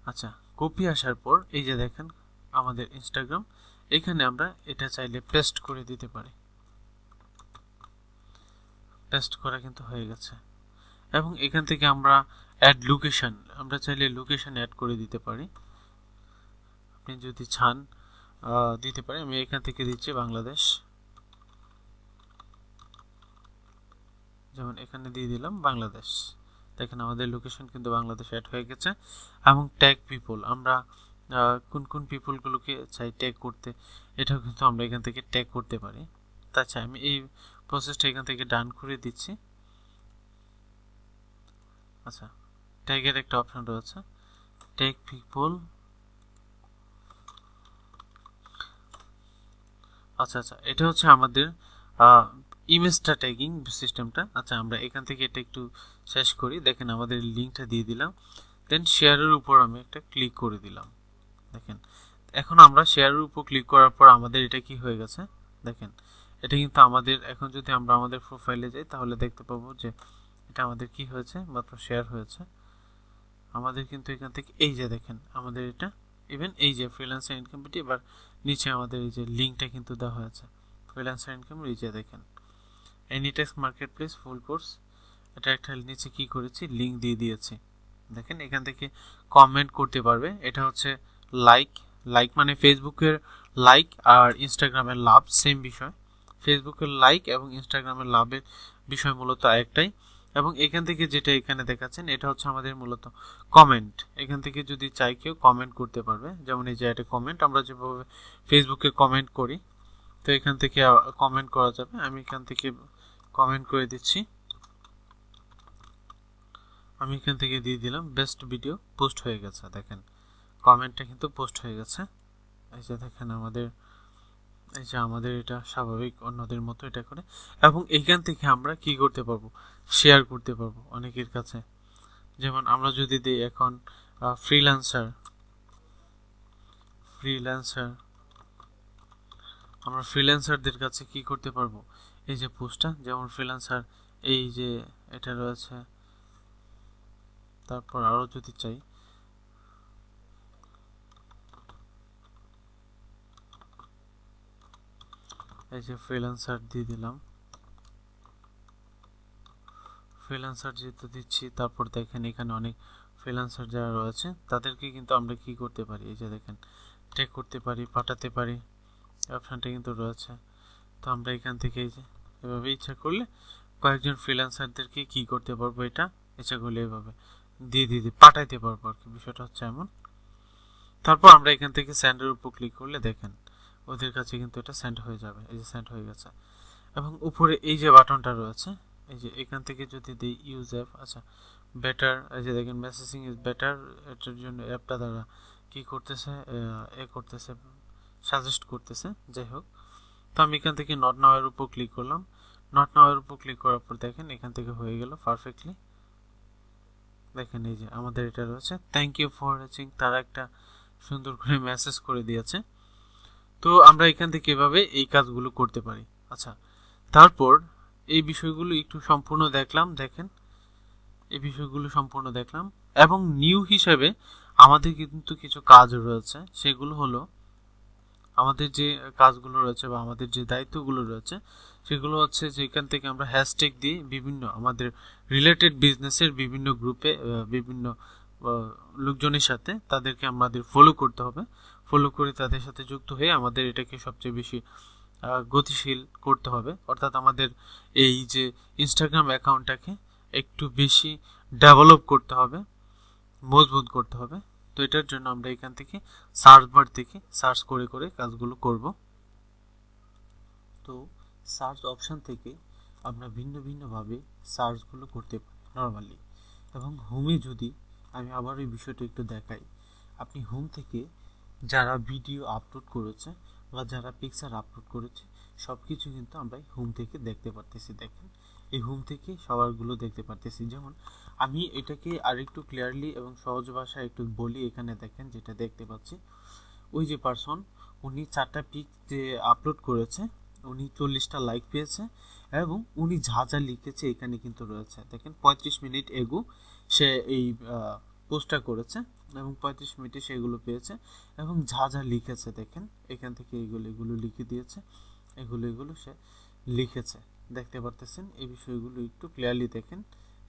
আচ্ছা, কপি আসার পর এই যে দেখেন আমাদের ইনস্টাগ্রাম, এখানে আমরা এটা চাইলে পেস্ট করে দিতে পারি। পেস্ট করা কিন্তু হয়ে গেছে। এবং এখান থেকে আমরা অ্যাড লোকেশন, আমরা চাইলে লোকেশন অ্যাড করে দিতে পারি, আপনি যদি চান দিতে পারি। আমি এখান থেকে দিচ্ছি বাংলাদেশ, যেমন এখানে দিয়ে দিলাম বাংলাদেশ। দেখেন আমাদের লোকেশন কিন্তু বাংলাদেশ অ্যাড হয়ে গেছে। এবং ট্যাগ পিপল, আমরা কোন কোন পিপলগুলোকে চাই ট্যাগ করতে, এটাও কিন্তু আমরা এখান থেকে ট্যাগ করতে পারি। আচ্ছা, আমি এই প্রসেসটা এখান থেকে ডান করে দিচ্ছি। আচ্ছা, ট্যাগের একটা অপশন রয়েছে, ট্যাগ পিপল। আচ্ছা, এটা হচ্ছে আমাদের ইমেজটা ট্যাগিং সিস্টেমটা। আচ্ছা, আমরা এখান থেকে এটা একটু শেষ করি। দেখেন আমাদের লিঙ্কটা দিয়ে দিলাম, দেন শেয়ারের উপর আমি একটা ক্লিক করে দিলাম। দেখেন এখন আমরা শেয়ারের উপর ক্লিক করার পর আমাদের এটা কি হয়ে গেছে, দেখেন এটা কিন্তু আমাদের, এখন যদি আমরা আমাদের প্রোফাইলে যাই তাহলে দেখতে পাবো যে এটা আমাদের কি হয়েছে, মাত্র শেয়ার হয়েছে। আমাদের কিন্তু এখান থেকে এই যে দেখেন আমাদের এটা ইভেন এই যে ফ্রিল্যান্সার ইনকাম পেটি, এবার নিচে আমাদের এই যে লিঙ্কটা কিন্তু দেওয়া হয়েছে ফ্রিল্যান্সার ইনকাম। এই যে দেখেন অ্যানিটেক্স মার্কেট প্লেস ফুল কোর্স, এটা একটা নিচে কি করেছি, লিঙ্ক দিয়ে দিয়েছি। দেখেন এখান থেকে কমেন্ট করতে পারবে। এটা হচ্ছে লাইক মানে ফেসবুকের লাইক আর ইনস্টাগ্রামের লাভ, সেম বিষয়। ফেসবুকের লাইক এবং ইনস্টাগ্রামের লাভের বিষয় মূলত একটাই। এবং এখান থেকে যেটা এখানে দেখাচ্ছেন এটা হচ্ছে আমাদের মূলত কমেন্ট। এখান থেকে যদি চাই কেউ কমেন্ট করতে পারবে, যেমন এই যে একটা কমেন্ট, আমরা যেভাবে ফেসবুকে কমেন্ট করি তো এখান থেকে কমেন্ট করা যাবে। আমি এখান থেকে কমেন্ট করে দিচ্ছি, আমি এখান থেকে দিয়ে দিলাম বেস্ট ভিডিও, পোস্ট হয়ে গেছে। দেখেন কমেন্টটা কিন্তু পোস্ট হয়ে গেছে। এই যে দেখেন আমাদের এটা স্বাভাবিক অন্যদের মতো এটা করে। এবং এইখান থেকে আমরা কি করতে পারবো, শেয়ার করতে পারবো অনেকের কাছে। যেমন আমরা যদি দিই এখন ফ্রিল্যান্সার, আমরা ফ্রিল্যান্সারদের কাছে কি করতে পারবো, এই যে পোস্টটা, যেমন ফ্রিল্যান্সার এই যে এটা রয়েছে। তারপর আরো যদি চাই, এই যে ফ্রিল্যান্সার দিয়ে দিলাম, ফ্রিল্যান্সার যেহেতু দিচ্ছি, তারপর দেখেন এখানে অনেক ফ্রিল্যান্সার যারা রয়েছে তাদেরকে কিন্তু আমরা কি করতে পারি, এই যে দেখেন ট্যাগ করতে পারি, পাঠাতে পারি, অপশনটা কিন্তু রয়েছে। তো আমরা এখান থেকে এই যে এভাবে ইচ্ছা করলে কয়েকজন ফ্রিল্যান্সারদেরকে কি করতে পারবো, এটা ইচ্ছা করলে এভাবে দিয়ে পাঠাইতে পারবো আর কি, বিষয়টা হচ্ছে এমন। তারপর আমরা এখান থেকে সেন্ডের উপর ক্লিক করলে দেখেন ওদের কাছে কিন্তু এটা সেন্ড হয়ে যাবে, এই যে সেন্ড হয়ে গেছে। এবং উপরে এই যে বাটনটা রয়েছে, এই যে এখান থেকে যদি দিই ইউজ অ্যাপ, আচ্ছা বেটার, এই যে দেখেন মেসেজিং ইজ বেটার, এটার জন্য অ্যাপটা দ্বারা কি করতেছে, করতেছে, সাজেস্ট করতেছে। যাই হোক, তো আমি এখান থেকে নট নাও এর উপর ক্লিক করলাম। নট নাও এর উপর ক্লিক করার পর দেখেন এখান থেকে হয়ে গেল পারফেক্টলি। দেখেন এই যে আমাদের এটা রয়েছে থ্যাংক ইউ ফর ওয়াচিং, তারা একটা সুন্দর করে মেসেজ করে দিয়েছে। তো আমরা এখান থেকে এভাবে এই কাজগুলো করতে পারি। আচ্ছা, তারপর এই বিষয়গুলো একটু সম্পূর্ণ দেখলাম। দেখেন এই বিষয়গুলো সম্পূর্ণ দেখলাম, এবং নিউ হিসেবে আমাদের কিন্তু কিছু কাজ রয়েছে। সেগুলো হলো আমাদের যে কাজগুলো রয়েছে বা আমাদের যে দায়িত্বগুলো রয়েছে, সেগুলো হচ্ছে যে এখান থেকে আমরা হ্যাশট্যাগ দিয়ে বিভিন্ন আমাদের রিলেটেড বিজনেসের বিভিন্ন গ্রুপে বিভিন্ন লোকজনের সাথে তাদেরকে আমাদের ফলো করতে হবে। ফলো করে তাদের সাথে যুক্ত হয়ে আমাদের এটাকে সবচেয়ে বেশি গতিশীল করতে হবে। অর্থাৎ আমাদের এই যে ইনস্টাগ্রাম অ্যাকাউন্টটাকে একটু বেশি ডেভেলপ করতে হবে, মজবুত করতে হবে। তো এটার জন্য আমরা এখান থেকে সার্চ বার থেকে সার্চ করে করে কাজগুলো করব। তো সার্চ অপশান থেকে আমরা ভিন্ন ভিন্নভাবে সার্চগুলো করতে পারি নর্মালি। এবং হোমে যদি আমি আবার এই বিষয়টা একটু দেখাই, আপনি হোম থেকে যারা ভিডিও আপলোড করেছে বা যারা পিকচার আপলোড করেছে সব কিছু কিন্তু আমরা হোম থেকে দেখতে পারতেছি। দেখেন এই হোম থেকে সবারগুলো দেখতে পারতেছি। যেমন আমি এটাকে আরেকটু ক্লিয়ারলি এবং সহজ ভাষায় একটু বলি। এখানে দেখেন যেটা দেখতে পাচ্ছি, ওই যে পারসন উনি 4টা পিক যে আপলোড করেছে, উনি 40টা লাইক পেয়েছে, এবং উনি যা যা লিখেছে এখানে কিন্তু রয়েছে। দেখেন 35 মিনিট এগো সে এই পোস্টটা করেছে এবং 35 মিনিটে সেগুলো পেয়েছে, এবং যা যা লিখেছে দেখেন এখান থেকে এগুলো লিখে দিয়েছে, এগুলো সে লিখেছে। দেখতে পারতেছেন এই বিষয়গুলো একটু ক্লিয়ারলি দেখেন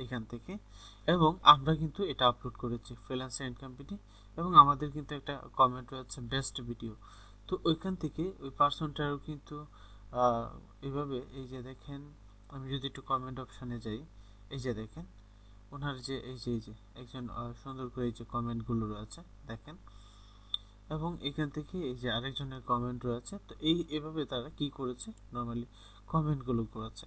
এখান থেকে। এবং আমরা কিন্তু এটা আপলোড করেছি ফ্রিল্যান্সার এন্ড কোম্পানি, এবং আমাদের কিন্তু একটা কমেন্ট রয়েছে বেস্ট ভিডিও। তো ওইখান থেকে ওই পার্সনটারও কিন্তু এভাবে এই যে দেখেন, আমি যদি একটু কমেন্ট অপশানে যাই, এই যে দেখেন ওনার যে এই যে একজন সুন্দর করে এই যে কমেন্টগুলো রয়েছে দেখেন, এবং এখান থেকে এই যে আরেকজনের কমেন্ট রয়েছে। তো এভাবে তারা কি করেছে, নর্মালি কমেন্টগুলো করেছে।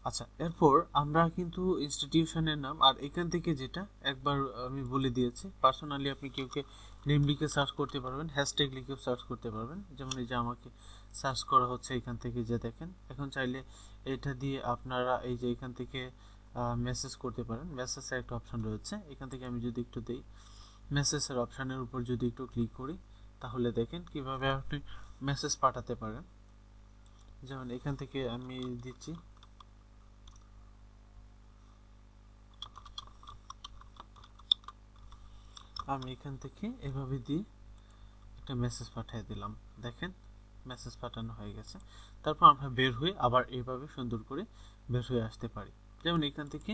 আচ্ছা, এরপর আমরা কিন্তু ইনস্টিটিউশনের নাম, আর এখান থেকে যেটা একবার আমি বলে দিয়েছি, পার্সোনালি আপনি কেউকে নেম লিখে সার্চ করতে পারবেন, হ্যাশট্যাগ লিখেও সার্চ করতে পারবেন। যেমন এই যে আমাকে সার্চ করা হচ্ছে এখান থেকে, যে দেখেন এখন চাইলে এটা দিয়ে আপনারা এই যে এখান থেকে মেসেজ করতে পারেন। মেসেজের একটা অপশান রয়েছে, এখান থেকে আমি যদি একটু দিই মেসেজের অপশানের উপর যদি একটু ক্লিক করি, তাহলে দেখেন কিভাবে আপনি মেসেজ পাঠাতে পারেন। যেমন এখান থেকে আমি দিচ্ছি, আমি এখান থেকে এভাবে দিয়ে একটা মেসেজ পাঠিয়ে দিলাম। দেখেন মেসেজ পাঠানো হয়ে গেছে। তারপর আমরা বের হয়ে আবার এইভাবে সুন্দর করে বের হয়ে আসতে পারি। যেমন এখান থেকে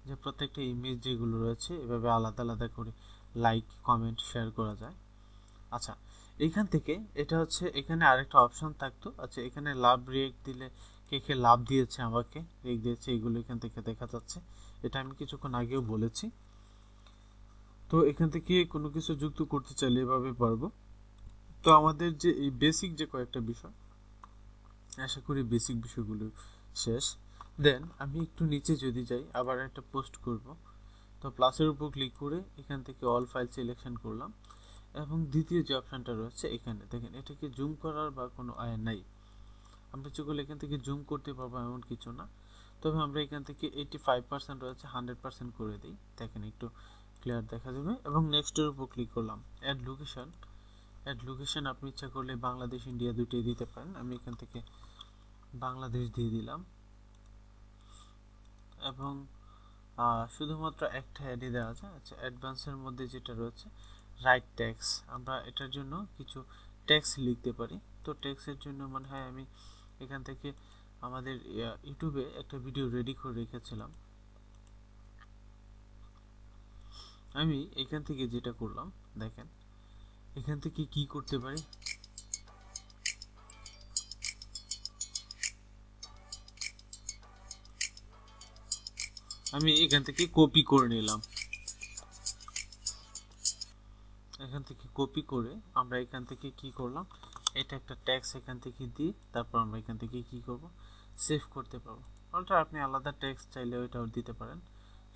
যে প্রত্যেকটা ইমেজ যেগুলো রয়েছে এভাবে আলাদা আলাদা করে লাইক, কমেন্ট, শেয়ার করা যায়। আচ্ছা, এখান থেকে এটা হচ্ছে এখানে আরেকটা অপশন থাকতো। আচ্ছা, এখানে লাভ রিয়েক্ট দিলে কে লাভ দিয়েছে, আমাকে রিয়েক্ট দিয়েছে, এগুলো এখান থেকে দেখা যাচ্ছে। এটা আমি কিছুক্ষণ আগেও বলেছি। তো এখান থেকে কোনো কিছু যুক্ত করতে চাইলে এভাবে পারবো। তো আমাদের যে এই বেসিক যে কয়েকটা বিষয়, আশা করি বেসিক বিষয়গুলো শেষ। দেন আমি একটু নিচে যদি যাই, আবার একটা পোস্ট করব। তো প্লাসের উপর ক্লিক করে এখান থেকে অল ফাইল সিলেকশন করলাম, এবং দ্বিতীয় যে অপশানটা রয়েছে এখানে দেখেন, এটাকে জুম করার বা কোনো আয় নাই। আমরা যেগুলো এখান থেকে জুম করতে পারবো এমন কিছু না। তবে আমরা এখান থেকে 85% রয়েছে 100% করে দিই, দেখেন একটু ক্লিয়ার দেখা যাবে। এবং নেক্সটের উপর ক্লিক করলাম। অ্যাড লোকেশন আপনি ইচ্ছা করলে বাংলাদেশ, ইন্ডিয়া দুটোই দিতে পারেন। আমি এখান থেকে বাংলাদেশ দিয়ে দিলাম, এবং শুধুমাত্র একটা অ্যাডই দেওয়া যায়। আচ্ছা, অ্যাডভান্সের মধ্যে যেটা রয়েছে রাইট ট্যাক্স, আমরা এটার জন্য কিছু ট্যাক্স লিখতে পারি। তো ট্যাক্সের জন্য মনে হয় আমি এখান থেকে আমাদের ইউটিউবে একটা ভিডিও রেডি করে রেখেছিলাম। আমি এখান থেকে যেটা করলাম, দেখেন এখান থেকে কি করতে পারি, আমি এখান থেকে কপি করে নিলাম। এখান থেকে কপি করে আমরা এখান থেকে কি করলাম, এটা একটা ট্যাক্স এখান থেকে দিই, তারপর আমরা এখান থেকে কি করব, সেভ করতে পারবো। ওটা আপনি আলাদা ট্যাক্স চাইলে ওইটাও দিতে পারেন,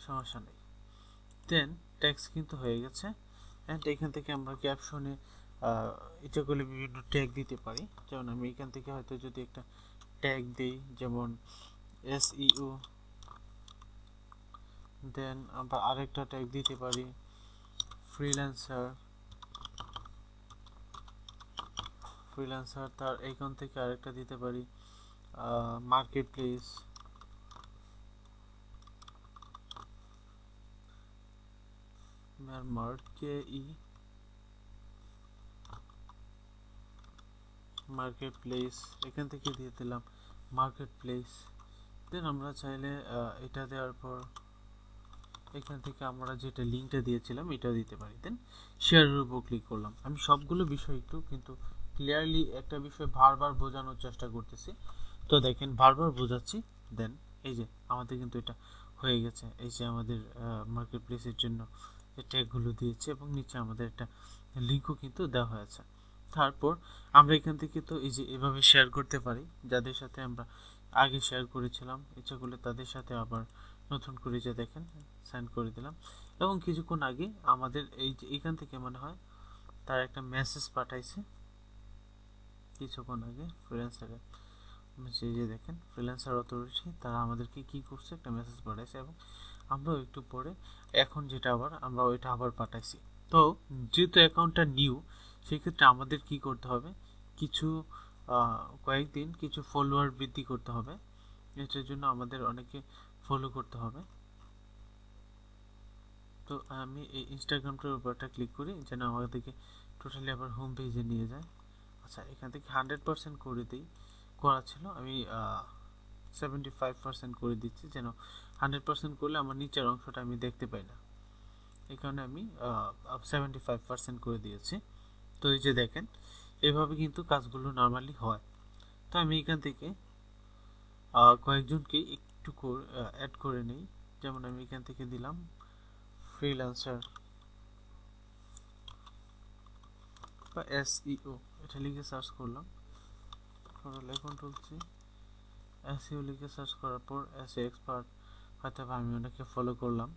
সমস্যা নেই। দেন ট্যাক্স কিন্তু হয়ে গেছে। অ্যান্ড এখান থেকে আমরা ক্যাপশনে এটাগুলো বিভিন্ন ট্যাগ দিতে পারি। যেমন আমি এখান থেকে হয়তো যদি একটা ট্যাগ দিই, যেমন SEO, দেন আমরা আরেকটা ট্যাগ দিতে পারি ফ্রিল্যান্সার, তার এইখান থেকে আরেকটা দিতে পারি মার্কেট প্লেস, মার্কেট প্লেস, এখান থেকে দিয়ে দিলাম মার্কেট প্লেস। দেন আমরা চাইলে এটা দেওয়ার পর এখান থেকে আমরা যেটা লিঙ্কটা দিয়েছিলাম এটাও দিতে পারি। দেন শেয়ারের উপর ক্লিক করলাম। আমি সবগুলো বিষয় একটু কিন্তু ক্লিয়ারলি একটা বিষয় বারবার বোঝানোর চেষ্টা করতেছি, তো দেখেন বারবার বোঝাচ্ছি। দেন এই যে আমাদের কিন্তু এটা হয়ে গেছে, এই যে আমাদের মার্কেট প্লেসের জন্য যে ট্যাগগুলো দিয়েছে এবং নিচে আমাদের একটা লিঙ্কও কিন্তু দেওয়া হয়েছে। তারপর আমরা এখান থেকে তো এই যে এভাবে শেয়ার করতে পারি, যাদের সাথে আমরা আগে শেয়ার করেছিলাম ইচ্ছা করলে তাদের সাথে আবার নতুন করে যে দেখেন সেন্ড করে দিলাম। এবং কিছুক্ষণ আগে আমাদের এই যে এখান থেকে মনে হয় তার একটা মেসেজ পাঠাইছে কিছুক্ষণ আগে ফ্রিল্যান্সারে, যে দেখেন ফ্রিল্যান্সার অথরিটি, তারা আমাদেরকে কি করছে, একটা মেসেজ পাঠাইছে এবং আমরা একটু পরে এখন যেটা আবার আমরা ওইটা আবার পাঠাইছি। তো যেহেতু অ্যাকাউন্টটা নিউ, সেক্ষেত্রে আমাদের কি করতে হবে, কিছু কয়েকদিন কিছু ফলোয়ার বৃদ্ধি করতে হবে। এটার জন্য আমাদের অনেকে ফলো করতে হবে। তো আমি এই ইনস্টাগ্রামটার উপরটা ক্লিক করি যেন আমাদেরকে টোটালি আবার হোম পেজে নিয়ে যায়। আচ্ছা, এখান থেকে 100% করে দিই, করা ছিল আমি 75% করে দিচ্ছি, যেন 100% করলে আমার নিচের অংশটা আমি দেখতে পাই না, এই কারণে আমি 75% করে দিয়েছি। তো এই যে দেখেন এভাবে কিন্তু কাজগুলো নর্মালি হয়। তো আমি এখান থেকে কয়েকজনকে একটু অ্যাড করে নিই। যেমন আমি এখান থেকে দিলাম ফ্রিল্যান্সার বা SEO, এটা লিখে সার্চ করলাম, Ctrl+C SEO লিখে সার্চ করার পর SEO এক্সপার্ট হয়তো আমি অনেকে ফলো করলাম।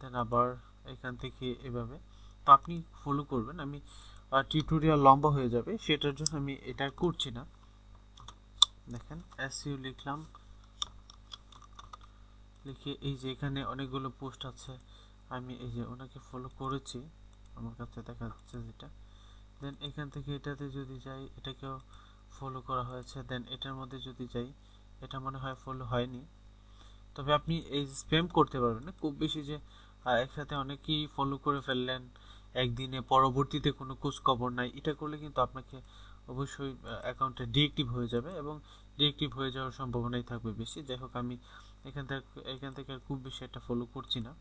দেন আবার এখান থেকে এভাবে তো আপনি ফলো করবেন। আমি টিউটোরিয়াল লম্বা হয়ে যাবে, সেটার জন্য আমি এটা করছি না। দেখেন SEO লিখলাম, লিখে এই যে এখানে অনেকগুলো পোস্ট আছে, আমি এই যে ওনাকে ফলো করেছি, আমার কাছে দেখা যাচ্ছে যেটা। দেন এখান থেকে এটাতে যদি যাই, এটাকেও ফলো করা হয়েছে। দেন এটার মধ্যে যদি যাই, এটা মনে হয় ফলো হয়নি। তবে আপনি এই স্প্যাম করতে পারবেন না খুব বেশি, যে একসাথে অনেকেই ফলো করে ফেললেন একদিনে, পরবর্তীতে কোনো খোঁজ খবর নাই, এটা করলে কিন্তু আপনাকে অবশ্যই অ্যাকাউন্টে ডিএক্টিভ হয়ে যাবে এবং ডিএক্টিভ হয়ে যাওয়ার সম্ভাবনাই থাকবে বেশি। যাই হোক, আমি এখান থেকে আর খুব বেশি একটা ফলো করছি না।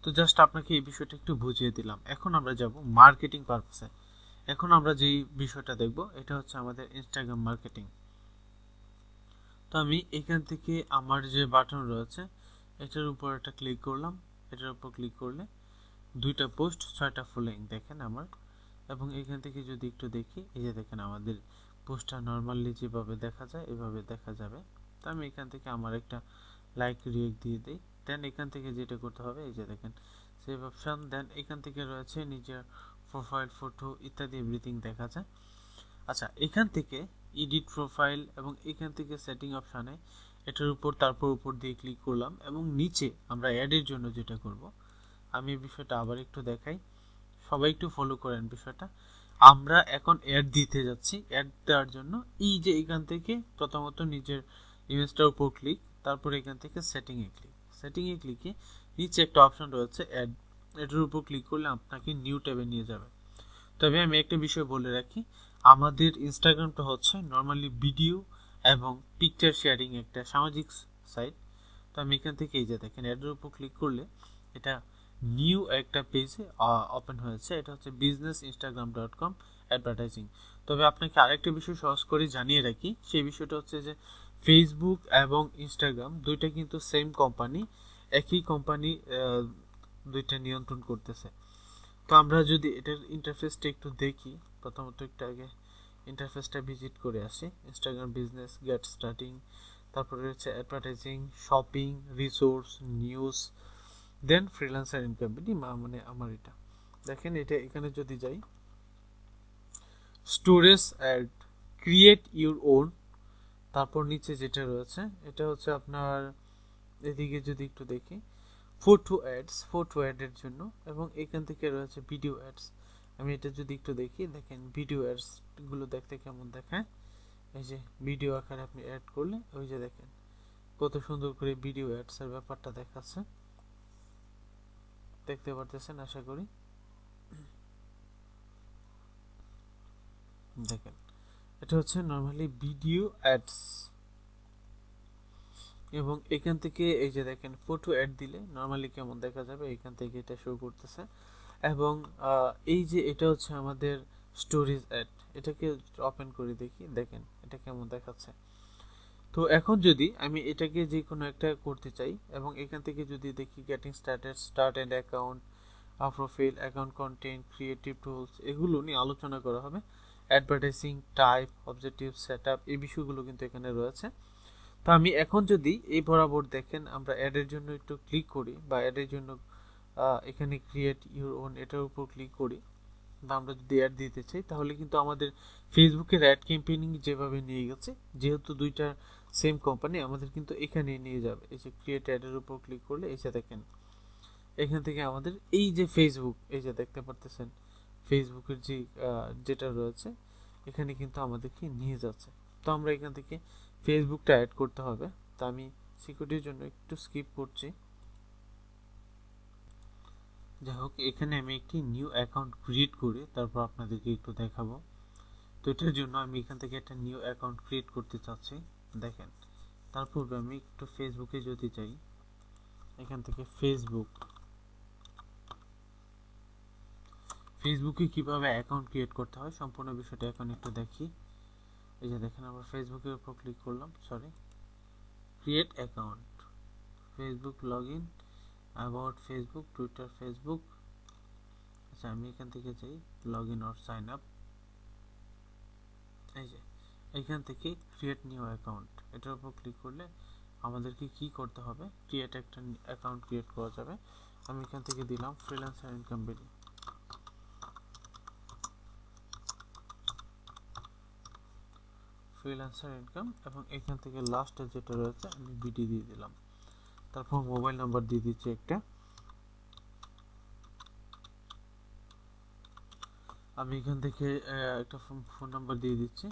তো জাস্ট আপনাকে এই বিষয়টা একটু বুঝিয়ে দিলাম। এখন আমরা যাব মার্কেটিং পারপাসে। এখন আমরা যেই বিষয়টা দেখব এটা হচ্ছে আমাদের ইনস্টাগ্রাম মার্কেটিং। তো আমি এখান থেকে আমার যে বাটন রয়েছে এটার উপর একটা ক্লিক করলাম। এটার উপর ক্লিক করলে 2টা পোস্ট 6টা ফলোইং দেখেন আমার। এবং এখান থেকে যদি একটু দেখি, এই যে দেখেন আমাদের পোস্টটা নর্মালি যেভাবে দেখা যায় এভাবে দেখা যাবে। তো আমি এখান থেকে আমার একটা লাইক রিয়েক্ট দিয়ে দিই। দেন এখান থেকে যেটা করতে হবে, এই যে দেখেন সেভ অপশন। দেন এখান থেকে রয়েছে নিজের প্রোফাইল ফটো ইত্যাদি এভরিথিং দেখা যায়। আচ্ছা, এখান থেকে এডিট প্রোফাইল এবং এখান থেকে সেটিং অপশানে এটার উপর তারপর উপর দিয়ে ক্লিক করলাম এবং নিচে আমরা অ্যাডের জন্য যেটা করব, আমি এই বিষয়টা আবার একটু দেখাই, সবাই একটু ফলো করেন বিষয়টা। আমরা এখন অ্যাড দিতে যাচ্ছি। অ্যাড দেওয়ার জন্য এই যে এখান থেকে প্রথমত নিজের ইমেজটার উপর ক্লিক, তারপর এখান থেকে সেটিংয়ে ক্লিকে নিচে একটা অপশন রয়েছে অ্যাড, এটার উপর ক্লিক করলে আপনাকে নিউ ট্যাবে নিয়ে যাবে। তবে আমি একটা বিষয় বলে রাখি, আমাদের ইনস্টাগ্রামটা হচ্ছে নর্মালি ভিডিও এবং পিকচার শেয়ারিং একটা সামাজিক সাইট। তো আমি এখান থেকে এই যে দেখেন অ্যাডের উপর ক্লিক করলে এটা নিউ একটা পেজে ওপেন হয়েছে, এটা হচ্ছে businessinstagram.com অ্যাডভার্টাইজিং। তবে আপনাকে আরেকটা বিষয় সহজ করে জানিয়ে রাখি, সেই বিষয়টা হচ্ছে যে ফেসবুক এবং ইনস্টাগ্রাম দুইটা কিন্তু সেম কোম্পানি, একই কোম্পানি দুইটা নিয়ন্ত্রণ করতেছে। তো আমরা যদি এটার ইন্টারফেসটা একটু দেখি, প্রথমত একটু আগে ইন্টারফেসটা ভিজিট করে আসি। ইনস্টাগ্রাম বিজনেস, গেট স্টার্টিং, তারপরে রয়েছে advertising, shopping, resource, news, then freelancer income. মানে আমার এটা দেখেন, এটা এখানে যদি যাই, storage add, create your own, তারপর নিচে যেটা রয়েছে এটা হচ্ছে আপনার, এদিকে যদি একটু দেখি, ফটো অ্যাডস, ফটো অ্যাডের জন্য, এবং এখান থেকে রয়েছে ভিডিও অ্যাডস। আমি এটা যদি একটু দেখি, দেখেন ভিডিও অ্যাডস গুলো দেখতে কেমন দেখায়। এই যে ভিডিও আকারে আপনি অ্যাড করলে ওই যে দেখেন কত সুন্দর করে ভিডিও অ্যাডস এর ব্যাপারটা দেখাচ্ছে, দেখতে পারতেছেন আশা করি। দেখেন এটা হচ্ছে নরমালি ভিডিও অ্যাডস, এবং এখান থেকে এই যে দেখেন ফটো অ্যাড দিলে নরমালি কেমন দেখা যাবে, এখান থেকে এটা শো করতেছে। এবং এই যে এটা হচ্ছে আমাদের স্টোরেজ অ্যাড, এটাকে ওপেন করে দেখি, দেখেন এটা কেমন দেখাচ্ছে। তো এখন যদি আমি এটাকে যে কোনো একটা করতে চাই, এবং এখান থেকে যদি দেখি getting started, start and account, profile, account content, creative tools, এগুলো নিয়ে আলোচনা করা হবে। অ্যাডভার্টাইজিং, টাইপ, অবজেক্টিভ, সেটআপ, এই বিষয়গুলো কিন্তু এখানে রয়েছে। তো আমি এখন যদি এই বরাবর দেখেন আমরা অ্যাডের জন্য একটু ক্লিক করি, বা অ্যাডের জন্য এখানে ক্রিয়েট ইউর ওন এটার উপর ক্লিক করি, বা আমরা যদি অ্যাড দিতে চাই, তাহলে কিন্তু আমাদের ফেসবুকের অ্যাড ক্যাম্পেইনিং যেভাবে নিয়ে গেছে, যেহেতু দুইটা সেম কোম্পানি, আমাদের কিন্তু এখানে নিয়ে যাবে। এই যে ক্রিয়েট অ্যাডের উপর ক্লিক করলে এই যে দেখেন এখান থেকে আমাদের এই যে ফেসবুক, এই যে দেখতে পারতেছেন ফেসবুকের যে যেটা রয়েছে এখানে কিন্তু আমাদেরকে নিয়ে যাচ্ছে। তো আমরা এখান থেকে ফেসবুকটা অ্যাড করতে হবে। তো আমি সিকিউরিটির জন্য একটু স্কিপ করছি। যাই হোক, এখানে আমি একটি নিউ অ্যাকাউন্ট ক্রিয়েট করে তারপর আপনাদেরকে একটু দেখাবো। তো এটার জন্য আমি এখান থেকে একটা নিউ অ্যাকাউন্ট ক্রিয়েট করতে চাচ্ছি। দেখেন তারপর আমি একটু ফেসবুকে যদি যাই, এখান থেকে ফেসবুকে কিভাবে অ্যাকাউন্ট ক্রিয়েট করতে হয় সম্পূর্ণ বিষয়টা এখন একটু দেখি। এই যে দেখেন আমরা ফেসবুকের উপর ক্লিক করলাম, sorry, create account, Facebook log in, about Facebook, Twitter, Facebook. আচ্ছা আমি এখান থেকে যাই log in or sign up, এই যে এখান থেকে ক্রিয়েট নিউ অ্যাকাউন্ট, এটার উপর ক্লিক করলে আমাদেরকে কি করতে হবে, ক্রিয়েট একটা অ্যাকাউন্ট ক্রিয়েট করা যাবে। আমি এখান থেকে দিলাম freelancer income BD, freelancer income, এবং এখান থেকে লাস্টে যেটা রয়েছে আমি বিডি দিয়ে দিলাম। তারপর মোবাইল নাম্বার দিয়ে দিচ্ছি একটা, আমি এখান থেকে একটা ফোন নাম্বার দিয়ে দিচ্ছি,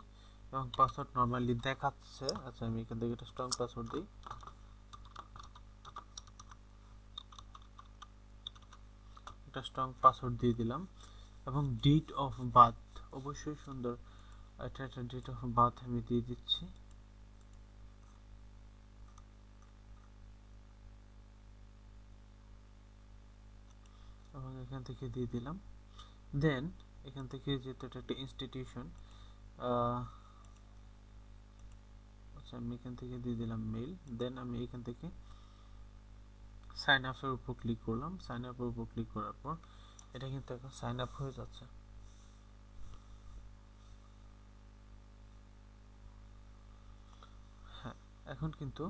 এবং পাসওয়ার্ড নর্মালি দেখাচ্ছে। আচ্ছা আমি এখান থেকে একটা স্ট্রং পাসওয়ার্ড দিই, একটা স্ট্রং পাসওয়ার্ড দিয়ে দিলাম। এবং ডেট অফ বার্থ অবশ্যই সুন্দর, এটা একটা ডেট অফ বার্থ আমি দিয়ে দিচ্ছি। এবং এখান থেকে দিয়ে দিলাম। দেন এখান থেকে যেহেতু এটা একটা ইনস্টিটিউশন, আচ্ছা আমি এখান থেকে দিয়ে দিলাম মেল। দেন আমি এখান থেকে সাইন আপের উপর ক্লিক করলাম, সাইন আপের উপর ক্লিক করার পর এটা কিন্তু এখন সাইন আপ হয়ে যাচ্ছে। হ্যাঁ, এখন কিন্তু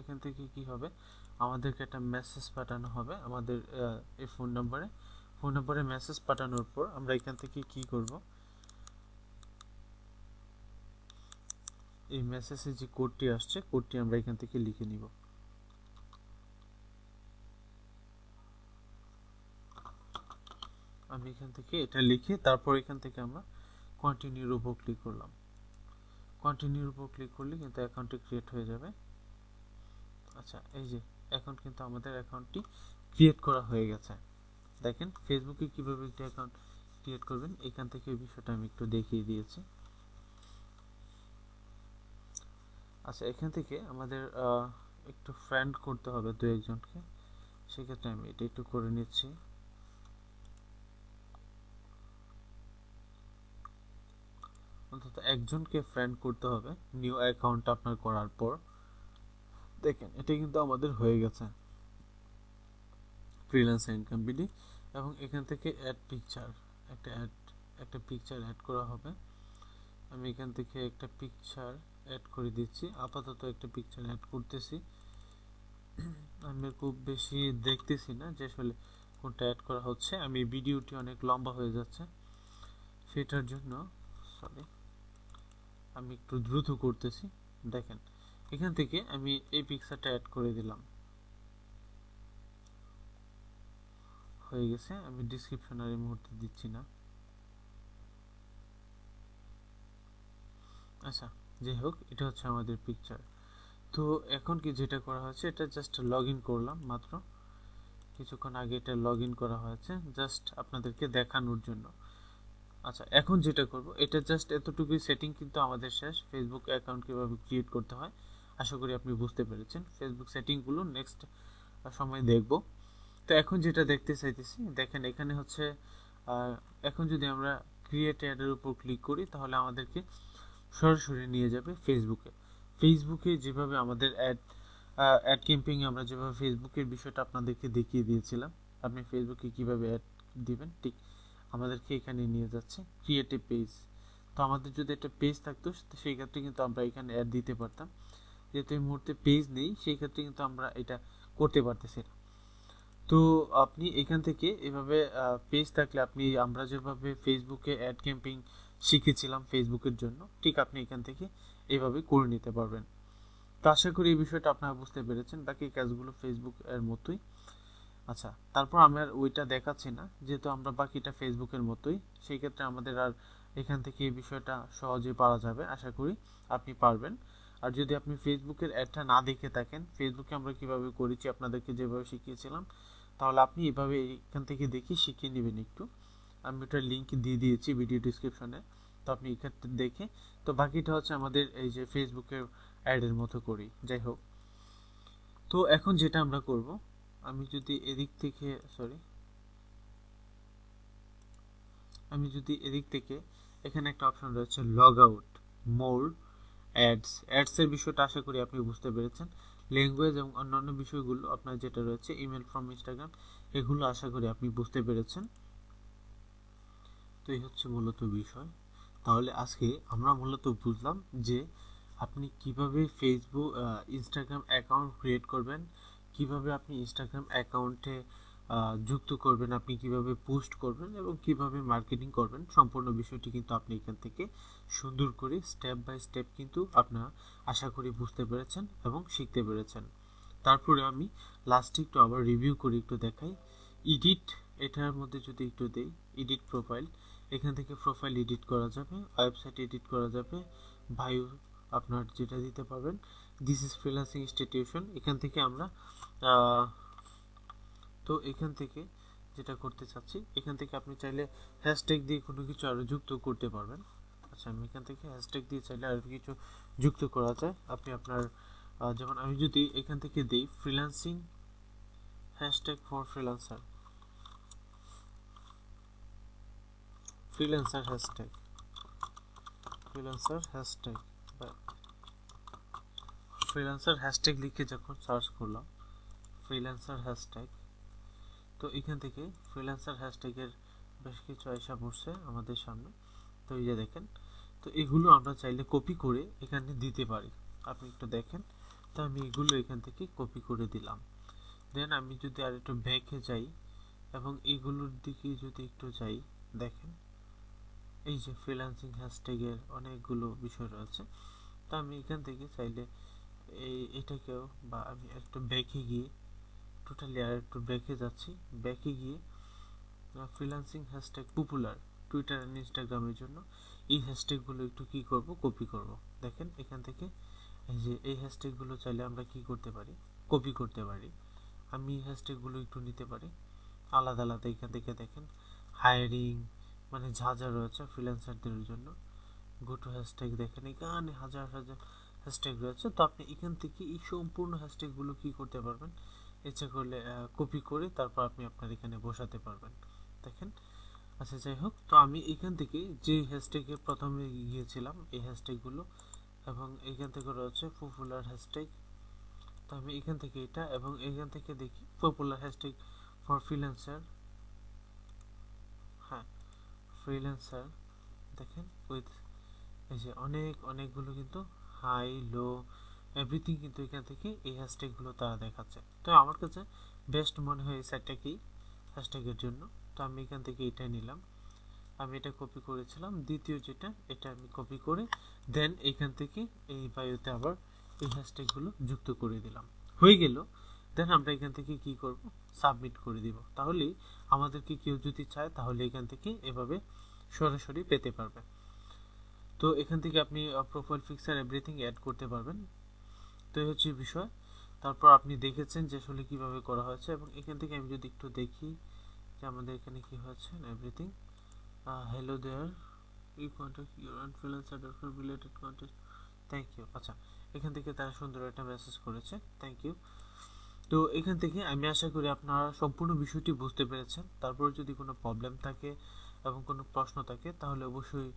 এখান থেকে কি হবে, আমাদেরকে একটা মেসেজ পাঠানো হবে আমাদের এই ফোন নাম্বারে মেসেজ পাঠানোর পর আমরা এখান থেকে কি করব, এই মেসেজে যে কোডটি আসছে কোডটি আমরা এখান থেকে লিখে নিব। আমি এখান থেকে এটা লিখে তারপর এখান থেকে আমরা কন্টিনিউর উপর ক্লিক করলাম। কন্টিনিউর উপর ক্লিক করলে কিন্তু অ্যাকাউন্টটি ক্রিয়েট হয়ে যাবে। আচ্ছা এই যে এখন কিন্তু আমাদের অ্যাকাউন্টটি ক্রিয়েট করা হয়ে গেছে। দেখেন ফেসবুকে কিভাবে একটা অ্যাকাউন্ট ক্রিয়েট করবেন এখান থেকে এই বিষয়টা আমি একটু দেখিয়ে দিয়েছি। আচ্ছা এখান থেকে আমাদের একটু ফ্রেন্ড করতে হবে দু একজনকে, সেক্ষেত্রে আমি এটা একটু করে নিচ্ছি। অন্তত একজনকে ফ্রেন্ড করতে হবে নিউ অ্যাকাউন্ট আপনার করার পর। দেখেন এটা কিন্তু আমাদের হয়ে গেছে ফ্রিল্যান্সার ইনকাম বিডি, এবং এখান থেকে অ্যাড পিকচার একটা পিকচার অ্যাড করা হবে। আমি এখান থেকে একটা পিকচার অ্যাড করে দিচ্ছি, আপাতত একটা পিকচার অ্যাড করতেছি। আমি খুব বেশি দেখতেছি না যে আসলে কোনটা অ্যাড করা হচ্ছে, আমি ভিডিওটি অনেক লম্বা হয়ে যাচ্ছে সেটার জন্য সরি আমি একটু দ্রুত করতেছি। দেখেন এখান থেকে আমি এই পিকচারটা অ্যাড করে দিলাম, হয়ে গেছে। আমি ডিসক্রিপশন আর এই মুহূর্তে দিচ্ছি না। আচ্ছা, যাই হোক, এটা হচ্ছে আমাদের পিকচার। তো এখন কি যেটা করা হয়েছে, এটা জাস্ট লগ ইন করলাম মাত্র কিছুক্ষণ আগে, এটা লগ ইন করা হয়েছে জাস্ট আপনাদেরকে দেখানোর জন্য। আচ্ছা, এখন যেটা করব, এটা জাস্ট এতটুকুই সেটিং, কিন্তু আমাদের শেষ। ফেসবুক অ্যাকাউন্ট কীভাবে ক্রিয়েট করতে হয় আশা করি আপনি বুঝতে পেরেছেন। ফেসবুক সেটিংগুলো নেক্সট সময় দেখব। তো এখন যেটা দেখতে চাইতেছি, দেখেন এখানে হচ্ছে এখন যদি আমরা ক্রিয়েট অ্যাডের উপর ক্লিক করি তাহলে আমাদেরকে সরাসরি নিয়ে যাবে ফেসবুকে যেভাবে আমাদের অ্যাড ক্যাম্পেইন আমরা যেভাবে ফেসবুকের বিষয়টা আপনাদেরকে দেখিয়ে দিয়েছিলাম, আপনি ফেসবুকে কিভাবে অ্যাড দিবেন, ঠিক আমাদেরকে এখানে নিয়ে যাচ্ছে ক্রিয়েটিভ পেজ। তো আমাদের যদি একটা পেজ থাকতো সেই ক্ষেত্রে কিন্তু আমরা এখানে অ্যাড দিতে পারতাম, যেহেতু এই মুহূর্তে পেজ নেই সেই ক্ষেত্রে কিন্তু আমরা এটা করতে পারতেছি না। তো আপনি এখান থেকে এভাবে পেজ থাকলে আপনি আমরা যেভাবে ফেসবুকে অ্যাড ক্যাম্পেইন শিখেছিলাম ফেসবুকের জন্য, ঠিক আপনি এখান থেকে এভাবে করে নিতে পারবেন। তো আশা করি এই বিষয়টা আপনারা বুঝতে পেরেছেন। বাকি কাজগুলো ফেসবুক এর মতোই। আচ্ছা, তারপর আমার ওইটা দেখাচ্ছি না, যেহেতু আমরা বাকিটা ফেসবুকের মতোই, সেই ক্ষেত্রে আমাদের আর এখান থেকে এই বিষয়টা সহজেই পারা যাবে। আশা করি আপনি পারবেন। আর যদি আপনি ফেসবুকের অ্যাডটা না দেখে থাকেন, ফেসবুকে আমরা কিভাবে করেছি আপনাদেরকে যেভাবে শিখিয়েছিলাম, তাহলে আপনি এভাবে এখান থেকে দেখে শিখিয়ে নেবেন একটু। আমি ওটার লিঙ্ক দিয়ে দিয়েছি ভিডিও ডিসক্রিপশনে, তো আপনি এক্ষেত্রে দেখে, তো বাকিটা হচ্ছে আমাদের এই যে ফেসবুকের অ্যাডের মতো করি। যাই হোক, তো এখন যেটা আমরা করব, আমি যদি এদিক থেকে এখানে একটা অপশন রয়েছে লগ আউট, মোর, অ্যাডসের বিষয়টা আশা করি আপনি বুঝতে পেরেছেন। ল্যাঙ্গুয়েজ এবং অন্যান্য বিষয়গুলো আপনার যেটা রয়েছে ইমেল ফ্রম ইনস্টাগ্রাম, এগুলো আশা করি আপনি বুঝতে পেরেছেন। তো এই হচ্ছে মূলত বিষয়। তাহলে আজকে আমরা মূলত বুঝলাম যে আপনি কিভাবে ফেসবুক ইনস্টাগ্রাম অ্যাকাউন্ট ক্রিয়েট করবেন, কিভাবে আপনি ইনস্টাগ্রাম অ্যাকাউন্টে যুক্ত করবেন, আপনি কিভাবে পোস্ট করবেন এবং কিভাবে মার্কেটিং করবেন। সম্পূর্ণ বিষয়টি কিন্তু আপনি এখান থেকে সুন্দর করে স্টেপ বাই স্টেপ কিন্তু আপনারা আশা করি বুঝতে পেরেছেন এবং শিখতে পেরেছেন। তারপরে আমি লাস্টে একটু আবার রিভিউ করে একটু দেখাই। এটার মধ্যে যদি একটু দেই, এডিট প্রোফাইল, এখান থেকে প্রোফাইল এডিট করা যাবে, ওয়েবসাইট এডিট করা যাবে, বায়ো আপনার যেটা দিতে পারবেন, দিস ইজ ফ্রিল্যান্সিং ইনস্টিটিউশন, এখান থেকে আমরা তো এখান থেকে যেটা করতে চাচ্ছি, এখান থেকে আপনি চাইলে হ্যাশট্যাগ দিয়ে কোনো কিছু আরও যুক্ত করতে পারবেন। আচ্ছা, আমি এখান থেকে হ্যাশট্যাগ দিয়ে চাইলে আরও কিছু যুক্ত করা যায়। আপনি আপনার যেমন আমি যদি এখান থেকে দিই freelancing hashtag for freelancer hashtag freelancer hashtag লিখে যখন সার্চ করলাম ফ্রিল্যান্সার হ্যাশট্যাগ, তো এখান থেকে ফ্রিল্যান্সার হ্যাশট্যাগের বেশ কিছু আইসা পড়ছে আমাদের সামনে। তো এই যে দেখেন, তো এগুলো আমরা চাইলে কপি করে এখানে দিতে পারি। আপনি একটু দেখেন, তো আমি এগুলো এখান থেকে কপি করে দিলাম। দেন আমি যদি আর একটু ব্যাকে যাই এবং এইগুলোর দিকে যদি একটু যাই, দেখেন এই যে ফ্রিল্যান্সিং হ্যাশট্যাগের অনেকগুলো বিষয় রয়েছে। তো আমি এখান থেকে চাইলে এটাকেও, বা আমি একটু ব্যাকে গিয়ে টোটালি আর একটু ব্যাকে যাচ্ছি, ব্যাকে গিয়ে freelancing hashtag popular Twitter and ইনস্টাগ্রামের জন্য এই হ্যাশট্যাগুলো একটু কি করব, কপি করব। দেখেন এখান থেকে এই যে এই হ্যাশট্যাগুলো চাইলে আমরা কি করতে পারি, কপি করতে পারি। আমি এই হ্যাশট্যাগুলো একটু নিতে পারি আলাদা আলাদা। এখান থেকে দেখেন হায়ারিং, মানে যা যা রয়েছে ফ্রিল্যান্সারদের জন্য, গো টু হ্যাশট্যাগ, দেখেন এখানে হাজার হাজার হ্যাশট্যাগ রয়েছে। তো আপনি এখান থেকে এই সম্পূর্ণ হ্যাশট্যাগুলো কি করতে পারবেন, ইচ্ছা করলে কপি করে তারপর আপনি আপনার এখানে বসাতে পারবেন। দেখেন, আচ্ছা যাই হোক, তো আমি এখান থেকে যে হ্যাশট্যাগে প্রথমে গিয়েছিলাম এই হ্যাশট্যাগুলো, এবং এখান থেকে রয়েছে পপুলার হ্যাশট্যাগ, তো আমি এখান থেকে এটা, এবং এখান থেকে দেখি popular hashtag for freelancer, freelancer দেখেন উইথ এই যে অনেকগুলো কিন্তু হাই লো এভরিথিং কিন্তু এখান থেকে এই হ্যাশট্যাগুলো তারা দেখাচ্ছে। তো আমার কাছে বেস্ট মনে হয় এই সাইটটা কি হ্যাশট্যাগের জন্য। তো আমি এখান থেকে এটা নিলাম, আমি এটা কপি করেছিলাম। দ্বিতীয় যেটা এটা আমি কপি করে দেন এখান থেকে এই বায়োতে আবার এই হ্যাশট্যাগুলো যুক্ত করে দিলাম, হয়ে গেল। দেন আমরা এখান থেকে কি করব, সাবমিট করে দিব। তাহলেই আমাদেরকে কেউ যদি চায় তাহলে এখান থেকে এভাবে সরাসরি পেতে পারবে। তো এখান থেকে আপনি প্রোফাইল পিকচার এভরিথিং অ্যাড করতে পারবেন। তো এই হচ্ছে বিষয়। তারপর আপনি দেখেছেন যে আসলে কিভাবে করা হয়েছে, এবং এখান থেকে আমি যদি একটু দেখি যে আমাদের এখানে কি হয়েছে everything. hello there, you contact your influencer for related content, thank you। আচ্ছা, এখান থেকে তারা সুন্দর একটা মেসেজ করেছে, থ্যাংক ইউ। তো এখান থেকে আমি আশা করি আপনারা সম্পূর্ণ বিষয়টি বুঝতে পেরেছেন। তারপর যদি কোনো প্রবলেম থাকে এবং কোনো প্রশ্ন থাকে তাহলে অবশ্যই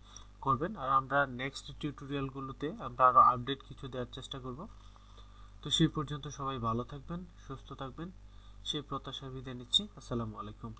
করবেন, আর আমরা নেক্সট টিউটোরিয়ালগুলোতে আমরা আরও আপডেট কিছু দেওয়ার চেষ্টা করব। তো সেই পর্যন্ত সবাই ভালো থাকবেন, সুস্থ থাকবেন, সেই প্রত্যাশা বিদায় নিচ্ছি। আসসালামু আলাইকুম।